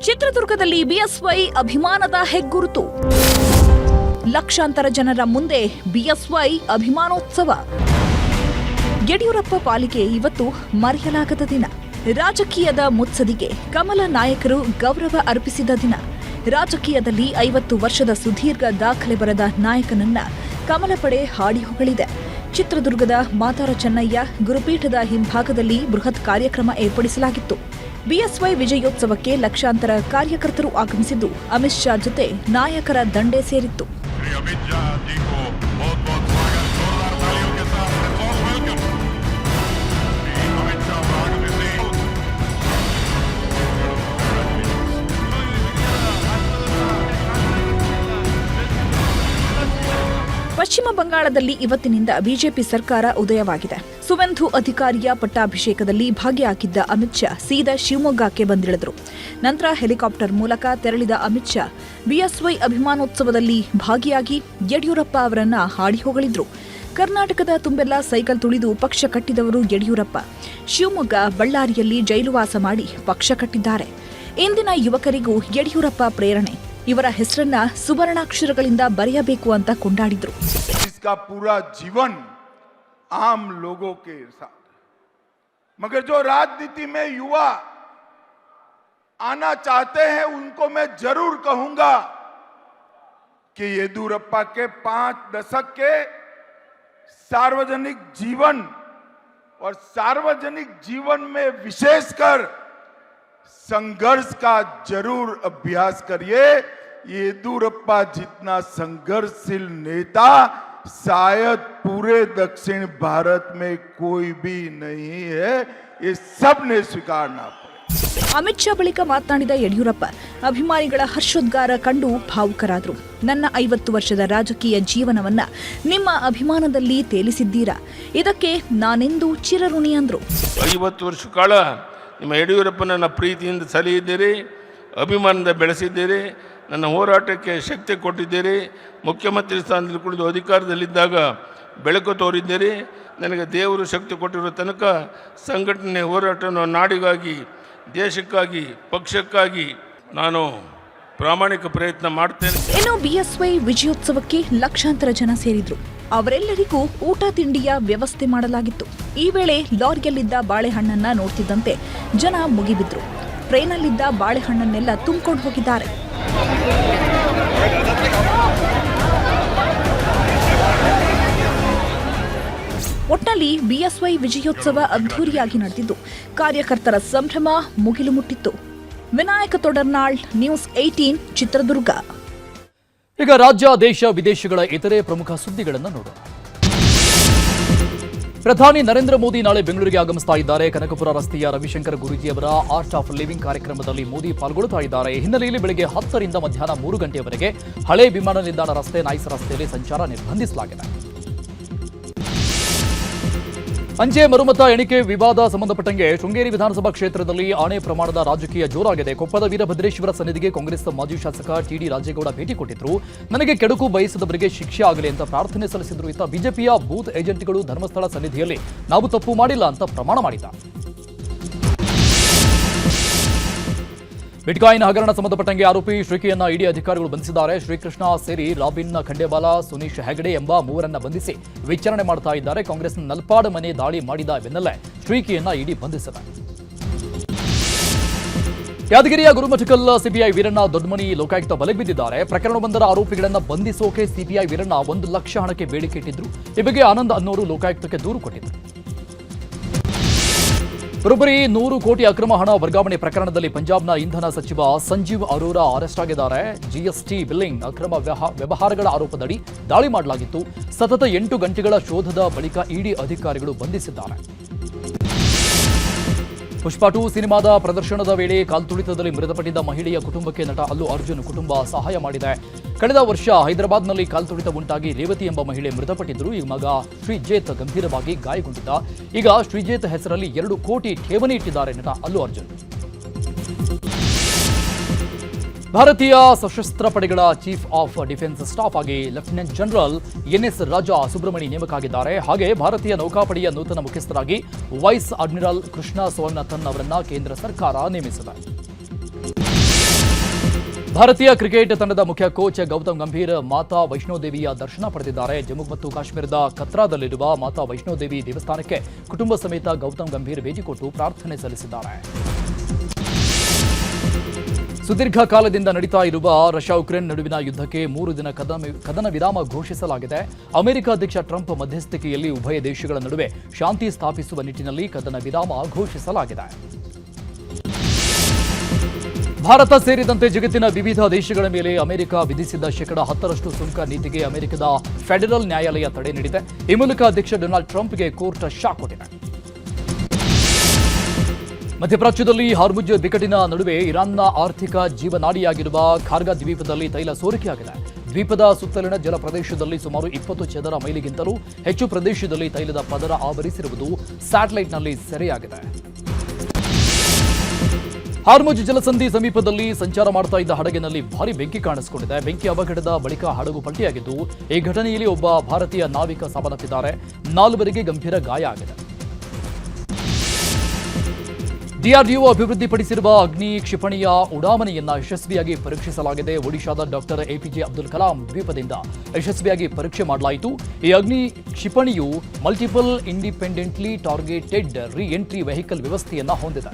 ಚಿತ್ರದುರ್ಗದಲ್ಲಿ ಬಿಎಸ್ವೈ ಅಭಿಮಾನದ ಹೆಗ್ಗುರುತು. ಲಕ್ಷಾಂತರ ಜನರ ಮುಂದೆ ಬಿಎಸ್ವೈ ಅಭಿಮಾನೋತ್ಸವ. ಯಡಿಯೂರಪ್ಪ ಪಾಲಿಗೆ ಇವತ್ತು ಮರೆಯಲಾಗದ ದಿನ. ರಾಜಕೀಯದ ಮುತ್ಸದಿಗೆ ಕಮಲ ನಾಯಕರು ಗೌರವ ಅರ್ಪಿಸಿದ ದಿನ. ರಾಜಕೀಯದಲ್ಲಿ 50 ವರ್ಷದ ಸುದೀರ್ಘ ದಾಖಲೆ ಬರೆದ ನಾಯಕನನ್ನ ಕಮಲ ಪಡೆ ಹಾಡಿ ಹೊಗಳಿದೆ. ಚಿತ್ರದುರ್ಗದ ಮಾತಾರ ಚೆನ್ನಯ್ಯ ಗುರುಪೀಠದ ಹಿಂಭಾಗದಲ್ಲಿ ಬೃಹತ್ ಕಾರ್ಯಕ್ರಮ ಏರ್ಪಡಿಸಲಾಗಿತ್ತು. ಬಿಎಸ್ವೈ ವಿಜಯೋತ್ಸವಕ್ಕೆ ಲಕ್ಷಾಂತರ ಕಾರ್ಯಕರ್ತರು ಆಗಮಿಸಿದ್ದು ಅಮಿತ್ ಶಾ ಜೊತೆ ನಾಯಕರ ದಂಡೆ ಸೇರಿತ್ತು. अमित शाह जी को बहुत बहुत स्वागत, जोरदार तालियों के साथ वेलकम। अमित शाह स्वागत से ಪಶ್ಚಿಮ ಬಂಗಾಳದಲ್ಲಿ ಇವತ್ತಿನಿಂದ ಬಿಜೆಪಿ ಸರ್ಕಾರ ಉದಯವಾಗಿದೆ. ಸುವೆಂದು ಅಧಿಕಾರಿಯ ಪಟ್ಟಾಭಿಷೇಕದಲ್ಲಿ ಭಾಗಿಯಾಗಿದ್ದ ಅಮಿತ್ ಶಾ ಸೀದಾ ಶಿವಮೊಗ್ಗಕ್ಕೆ ಬಂದಿಳಿದರು. ನಂತರ ಹೆಲಿಕಾಪ್ಟರ್ ಮೂಲಕ ತೆರಳಿದ ಅಮಿತ್ ಶಾ ಬಿಎಸ್ವೈ ಅಭಿಮಾನೋತ್ಸವದಲ್ಲಿ ಭಾಗಿಯಾಗಿ ಯಡಿಯೂರಪ್ಪ ಅವರನ್ನ ಹಾಡಿ ಹೊಗಳಿದ್ರು. ಕರ್ನಾಟಕದ ತುಂಬೆಲ್ಲ ಸೈಕಲ್ ತುಳಿದು ಪಕ್ಷ ಕಟ್ಟಿದವರು ಯಡಿಯೂರಪ್ಪ. ಶಿವಮೊಗ್ಗ, ಬಳ್ಳಾರಿಯಲ್ಲಿ ಜೈಲುವಾಸ ಮಾಡಿ ಪಕ್ಷ ಕಟ್ಟಿದ್ದಾರೆ. ಇಂದಿನ ಯುವಕರಿಗೂ ಯಡಿಯೂರಪ್ಪ ಪ್ರೇರಣೆ. ಇವರ ಹೆಸರನ್ನ ಸುವರ್ಣಾಕ್ಷರಗಳಿಂದ ಬರೆಯಬೇಕು ಅಂತ ಕೊಂಡಾಡಿದ್ರು. इसका पूरा जीवन आम लोगों के साथ, मगर जो राजनीति में युवा आना चाहते हैं उनको मैं जरूर कहूंगा कि येदियुरप्पा के 5 दशक के सार्वजनिक जीवन और सार्वजनिक जीवन में विशेषकर संघर्ष का जरूर अभ्यास करिए. येदियुरप्पा जितना संघर्षशील नेता शायद पूरे दक्षिण भारत में कोई भी नहीं है, ये सब ने स्वीकारना पड़े। ಅಮಿತ್ ಶಾ ಬಳಿಕ ಮಾತನಾಡಿದ ಯಡಿಯೂರಪ್ಪ ಅಭಿಮಾನಿಗಳ ಹರ್ಷೋದ್ಗಾರ ಕಂಡು ಭಾವುಕರಾದರು. ನನ್ನ 50 ವರ್ಷದ ರಾಜಕೀಯ ಜೀವನವನ್ನ ನಿಮ್ಮ ಅಭಿಮಾನದಲ್ಲಿ ತೇಲಿಸಿದ್ದೀರಾ, ಇದಕ್ಕೆ ನಾನೆಂದೂ ಚಿರಋಣಿ ಅಂದ್ರು. 50 ವರ್ಷ ಕಾಲ ನಿಮ್ಮ ಯಡಿಯೂರಪ್ಪನನ್ನ ಪ್ರೀತಿಯಿಂದ ಸಲಹಿದ್ದೀರಿ, ಅಭಿಮಾನದಿಂದ ಬೆಳೆಸಿದ್ದೀರಿ, ನನ್ನ ಹೋರಾಟಕ್ಕೆ ಶಕ್ತಿ ಕೊಟ್ಟಿದ್ದೀರಿ. ಮುಖ್ಯಮಂತ್ರಿ ಸ್ಥಾನದಲ್ಲಿ ಕುಳಿತು ಅಧಿಕಾರದಲ್ಲಿದ್ದಾಗ ಬೆಳಕು ತೋರಿದ್ದೀರಿ. ನನಗೆ ದೇವರು ಶಕ್ತಿ ಕೊಟ್ಟಿರೋ ತನಕ ಸಂಘಟನೆ ಹೋರಾಟವನ್ನು ನಾಡಿಗಾಗಿ, ದೇಶಕ್ಕಾಗಿ, ಪಕ್ಷಕ್ಕಾಗಿ ನಾನು ಪ್ರಾಮಾಣಿಕ ಪ್ರಯತ್ನ ಮಾಡ್ತೇನೆ. ಇನ್ನು ಬಿಎಸ್ವೈ ವಿಜಯೋತ್ಸವಕ್ಕೆ ಲಕ್ಷಾಂತರ ಜನ ಸೇರಿದ್ರು. ಅವರೆಲ್ಲರಿಗೂ ಊಟ ತಿಂಡಿಯ ವ್ಯವಸ್ಥೆ ಮಾಡಲಾಗಿತ್ತು. ಈ ವೇಳೆ ಲಾರಿಯಲ್ಲಿದ್ದ ಬಾಳೆಹಣ್ಣನ್ನ ನೋಡ್ತಿದ್ದಂತೆ ಜನ ಮುಗಿಬಿದ್ರು. ಟ್ರೈನಲ್ಲಿದ್ದ ಬಾಳೆಹಣ್ಣನ್ನೆಲ್ಲ ತುಂಬಿಕೊಂಡು ಹೋಗಿದ್ದಾರೆ. ಒಟ್ನಲ್ಲಿ ಬಿಎಸ್ವೈ ವಿಜಯೋತ್ಸವ ಅದ್ಧೂರಿಯಾಗಿ ನಡೆದಿದ್ದು ಕಾರ್ಯಕರ್ತರ ಸಂಭ್ರಮ ಮುಗಿಲು ಮುಟ್ಟಿತ್ತು. ವಿನಾಯಕ ತೊಡರ್ನಾಳ್, ನ್ಯೂಸ್ 18, ಚಿತ್ರದುರ್ಗ. ಈಗ ರಾಜ್ಯ, ದೇಶ, ವಿದೇಶಗಳ ಇತರೆ ಪ್ರಮುಖ ಸುದ್ದಿಗಳನ್ನು ನೋಡೋಣ. ಪ್ರಧಾನಿ ನರೇಂದ್ರ ಮೋದಿ ನಾಳೆ ಬೆಂಗಳೂರಿಗೆ ಆಗಮಿಸ್ತಾ ಇದ್ದಾರೆ. ಕನಕಪುರ ರಸ್ತೆಯ ರವಿಶಂಕರ್ ಗುರೂಜಿಯವರ ಆರ್ಟ್ ಆಫ್ ಲಿವಿಂಗ್ ಕಾರ್ಯಕ್ರಮದಲ್ಲಿ ಮೋದಿ ಪಾಲ್ಗೊಳ್ಳುತ್ತಾ ಇದ್ದಾರೆ. ಹಿನ್ನೆಲೆಯಲ್ಲಿ ಬೆಳಗ್ಗೆ 10 ರಿಂದ ಮಧ್ಯಾಹ್ನ 3 ಗಂಟೆಯವರೆಗೆ ಹಳೆ ವಿಮಾನ ನಿಲ್ದಾಣ ರಸ್ತೆ, ನೈಸ್ ರಸ್ತೆಯಲ್ಲಿ ಸಂಚಾರ ನಿರ್ಬಂಧಿಸಲಾಗಿದೆ. ಅಂಚೆ ಮರುಮತ ಎಣಿಕೆ ವಿವಾದ ಸಂಬಂಧಪಟ್ಟಂಗೆ ಶೃಂಗೇರಿ ವಿಧಾನಸಭಾ ಕ್ಷೇತ್ರದಲ್ಲಿ ಆಣೆ ಪ್ರಮಾಣದ ರಾಜಕೀಯ ಜೋರಾಗಿದೆ. ಕೊಪ್ಪದ ವೀರಭದ್ರೇಶ್ವರ ಸನ್ನಿಧಿಗೆ ಕಾಂಗ್ರೆಸ್ ಮಾಜಿ ಶಾಸಕ ಟಿಡಿ ರಾಜೇಗೌಡ ಭೇಟಿ ಕೊಟ್ಟಿದ್ರು. ನನಗೆ ಕೆಡುಕು ಬಯಸಿದವರಿಗೆ ಶಿಕ್ಷೆ ಆಗಲಿ ಅಂತ ಪ್ರಾರ್ಥನೆ ಸಲ್ಲಿಸಿದ್ರು. ಇತ್ತ ಬಿಜೆಪಿಯ ಬೂತ್ ಏಜೆಂಟ್ಗಳು ಧರ್ಮಸ್ಥಳ ಸನ್ನಿಧಿಯಲ್ಲಿ ನಾವು ತಪ್ಪು ಮಾಡಿಲ್ಲ ಅಂತ ಪ್ರಮಾಣ ಮಾಡಿದ್ದಾರೆ. ಬಿಟ್ಕಾಯಿನ್ ಹಗರಣ ಸಂಬಂಧಪಟ್ಟಂಗೆ ಆರೋಪಿ ಶ್ರೀಕಿಯನ್ನ ಇಡಿ ಅಧಿಕಾರಿಗಳು ಬಂಧಿಸಿದ್ದಾರೆ. ಶ್ರೀಕೃಷ್ಣ ಸೇರಿ ರಾಬಿನ್ ಖಂಡೇವಾಲ, ಸುನೀಶ್ ಹೆಗಡೆ ಎಂಬ ಮೂವರನ್ನ ಬಂಧಿಸಿ ವಿಚಾರಣೆ ಮಾಡ್ತಾ ಇದ್ದಾರೆ. ಕಾಂಗ್ರೆಸ್ನ ನಲ್ಪಾಡ್ ಮನೆ ದಾಳಿ ಮಾಡಿದ ಬೆನ್ನಲ್ಲೇ ಶ್ರೀಕಿಯನ್ನ ಇಡಿ ಬಂಧಿಸಿದೆ. ಯಾದಗಿರಿಯ ಗುರುಮಠಕಲ್ ಸಿಪಿಐ ವೀರಣ್ಣ ದೊಡ್ಡಮನಿ ಲೋಕಾಯುಕ್ತ ಬಲೆಗೆ ಬಿದ್ದಿದ್ದಾರೆ. ಪ್ರಕರಣವೊಂದರ ಆರೋಪಿಗಳನ್ನ ಬಂಧಿಸೋಕೆ ಸಿಪಿಐ ವೀರಣ್ಣ 1 ಲಕ್ಷ ಹಣಕ್ಕೆ ಬೇಡಿಕೆ ಇಟ್ಟಿದ್ರು. ಈ ಬಗ್ಗೆ ಆನಂದ್ ಅನ್ನೋರು ಲೋಕಾಯುಕ್ತಕ್ಕೆ ದೂರು ಕೊಟ್ಟಿದ್ರು. ಬರೋಬ್ಬರಿ 100 ಕೋಟಿ ಅಕ್ರಮ ಹಣ ವರ್ಗಾವಣೆ ಪ್ರಕರಣದಲ್ಲಿ ಪಂಜಾಬ್ನ ಇಂಧನ ಸಚಿವ ಸಂಜೀವ್ ಅರೋರಾ ಅರೆಸ್ಟ್ ಆಗಿದ್ದಾರೆ. ಜಿಎಸ್ಟಿ ಬಿಲ್ಲಿಂಗ್ ಅಕ್ರಮ ವ್ಯವಹಾರಗಳ ಆರೋಪದಡಿ ದಾಳಿ ಮಾಡಲಾಗಿತ್ತು. ಸತತ 8 ಗಂಟೆಗಳ ಶೋಧದ ಬಳಿಕ ಇಡಿ ಅಧಿಕಾರಿಗಳು ಬಂಧಿಸಿದ್ದಾರೆ. ಪುಷ್ಪ 2 ಸಿನಿಮಾದ ಪ್ರದರ್ಶನದ ವೇಳೆ ಕಾಲ್ತುಳಿತದಲ್ಲಿ ಮೃತಪಟ್ಟಿದ್ದ ಮಹಿಳೆಯ ಕುಟುಂಬಕ್ಕೆ ನಟ ಅಲ್ಲು ಅರ್ಜುನ್ ಕುಟುಂಬ ಸಹಾಯ ಮಾಡಿದೆ. ಕಳೆದ ವರ್ಷ ಹೈದರಾಬಾದ್ನಲ್ಲಿ ಕಾಲ್ತುಳಿತ ಉಂಟಾಗಿ ರೇವತಿ ಎಂಬ ಮಹಿಳೆ ಮೃತಪಟ್ಟಿದ್ದರು. ಈ ಮಗ ಶ್ರೀಜೇತ್ ಗಂಭೀರವಾಗಿ ಗಾಯಗೊಂಡಿದ್ದ. ಈಗ ಶ್ರೀಜೇತ್ ಹೆಸರಲ್ಲಿ 2 ಕೋಟಿ ಠೇವಣಿ ಇಟ್ಟಿದ್ದಾರೆ ನಟ ಅಲ್ಲು ಅರ್ಜುನ್. ಭಾರತೀಯ ಸಶಸ್ತ್ರ ಪಡೆಗಳ ಚೀಫ್ ಆಫ್ ಡಿಫೆನ್ಸ್ ಸ್ಟಾಫ್ ಆಗಿ lieutenant general NS Raja Subramani ನೇಮಕ ಆಗಿದ್ದಾರೆ. ಹಾಗೆ ಭಾರತೀಯ ನೌಕಾಪಡೆಯ ನೂತನ ಮುಖ್ಯಸ್ಥರಾಗಿ ವೈಸ್ ಅಡ್ಮಿರಲ್ ಕೃಷ್ಣ ಸೋಮನಾಥನ್ ಅವರನ್ನ ಕೇಂದ್ರ ಸರ್ಕಾರ ನೇಮಿಸಿದೆ. ಭಾರತೀಯ ಕ್ರಿಕೆಟ್ ತಂಡದ ಮುಖ್ಯ ಕೋಚ್ ಗೌತಮ್ ಗಂಭೀರ್ ಮಾತಾ ವೈಷ್ಣೋದೇವಿಯ ದರ್ಶನ ಪಡೆದಿದ್ದಾರೆ. ಜಮ್ಮು ಮತ್ತು ಕಾಶ್ಮೀರದ ಕತ್ರಾದಲ್ಲಿರುವ ಮಾತಾ ವೈಷ್ಣೋದೇವಿ ದೇವಸ್ಥಾನಕ್ಕೆ ಕುಟುಂಬ ಸಮೇತ ಗೌತಮ್ ಗಂಭೀರ್ ಭೇಟಿ ಕೊಟ್ಟು ಪ್ರಾರ್ಥನೆ ಸಲ್ಲಿಸಿದ್ದಾರೆ. ಸುದೀರ್ಘ ಕಾಲದಿಂದ ನಡೀತಾ ಇರುವ ರಷ್ಯಾ ಉಕ್ರೇನ್ ನಡುವಿನ ಯುದ್ಧಕ್ಕೆ 3 ದಿನ ಕದನ ವಿರಾಮ ಘೋಷಿಸಲಾಗಿದೆ. ಅಮೆರಿಕ ಅಧ್ಯಕ್ಷ ಟ್ರಂಪ್ ಮಧ್ಯಸ್ಥಿಕೆಯಲ್ಲಿ ಉಭಯ ದೇಶಗಳ ನಡುವೆ ಶಾಂತಿ ಸ್ಥಾಪಿಸುವ ನಿಟ್ಟಿನಲ್ಲಿ ಕದನ ವಿರಾಮ ಘೋಷಿಸಲಾಗಿದೆ. ಭಾರತ ಸೇರಿದಂತೆ ಜಗತ್ತಿನ ವಿವಿಧ ದೇಶಗಳ ಮೇಲೆ ಅಮೆರಿಕ ವಿಧಿಸಿದ್ದ 10% ಸುಂಕ ನೀತಿಗೆ ಅಮೆರಿಕದ ಫೆಡರಲ್ ನ್ಯಾಯಾಲಯ ತಡೆ ನೀಡಿದೆ. ಈ ಮೂಲಕ ಅಧ್ಯಕ್ಷ ಡೊನಾಲ್ಡ್ ಟ್ರಂಪ್ಗೆ ಕೋರ್ಟ್ ಶಾಕ್ ಕೊಟ್ಟಿದೆ. ಮಧ್ಯಪ್ರಾಚ್ಯದಲ್ಲಿ ಹಾರ್ಮುಜ್ ಬಿಕ್ಕಟ್ಟಿನ ನಡುವೆ ಇರಾನ್ನ ಆರ್ಥಿಕ ಜೀವನಾಡಿಯಾಗಿರುವ ಖಾರ್ಗ ದ್ವೀಪದಲ್ಲಿ ತೈಲ ಸೋರಿಕೆಯಾಗಿದೆ. ದ್ವೀಪದ ಸುತ್ತಲಿನ ಜಲ ಪ್ರದೇಶದಲ್ಲಿ ಸುಮಾರು 20 ಚದರ ಮೈಲಿಗಿಂತಲೂ ಹೆಚ್ಚು ಪ್ರದೇಶದಲ್ಲಿ ತೈಲದ ಪದರ ಆವರಿಸಿರುವುದು ಸ್ಯಾಟಲೈಟ್ನಲ್ಲಿ ಸೆರೆಯಾಗಿದೆ. ಹಾರ್ಮುಜ್ ಜಲಸಂಧಿ ಸಮೀಪದಲ್ಲಿ ಸಂಚಾರ ಮಾಡ್ತಾ ಇದ್ದ ಹಡಗಿನಲ್ಲಿ ಭಾರಿ ಬೆಂಕಿ ಕಾಣಿಸಿಕೊಂಡಿದೆ. ಬೆಂಕಿ ಅವಘಡದ ಬಳಿಕ ಹಡಗು ಪಲ್ಟಿಯಾಗಿದ್ದು, ಈ ಘಟನೆಯಲ್ಲಿ ಒಬ್ಬ ಭಾರತೀಯ ನಾವಿಕ ಸಾವನ್ನಪ್ಪಿದ್ದಾರೆ. 4 ಗಂಭೀರ ಗಾಯ ಆಗಿದೆ. ಡಿಆರ್ಡಿಒ ಅಭಿವೃದ್ಧಿಪಡಿಸಿರುವ ಅಗ್ನಿ ಕ್ಷಿಪಣಿಯ ಉಡಾವಣೆಯನ್ನ ಯಶಸ್ವಿಯಾಗಿ ಪರೀಕ್ಷಿಸಲಾಗಿದೆ. ಒಡಿಶಾದ ಡಾಕ್ಟರ್ ಎಪಿಜೆ ಅಬ್ದುಲ್ ಕಲಾಂ ದ್ವೀಪದಿಂದ ಯಶಸ್ವಿಯಾಗಿ ಪರೀಕ್ಷೆ ಮಾಡಲಾಯಿತು. ಈ ಅಗ್ನಿ ಕ್ಷಿಪಣಿಯು ಮಲ್ಟಿಪಲ್ ಇಂಡಿಪೆಂಡೆಂಟ್ಲಿ ಟಾರ್ಗೆಟೆಡ್ ರಿ ಎಂಟ್ರಿ ವೆಹಿಕಲ್ ವ್ಯವಸ್ಥೆಯನ್ನ ಹೊಂದಿದೆ.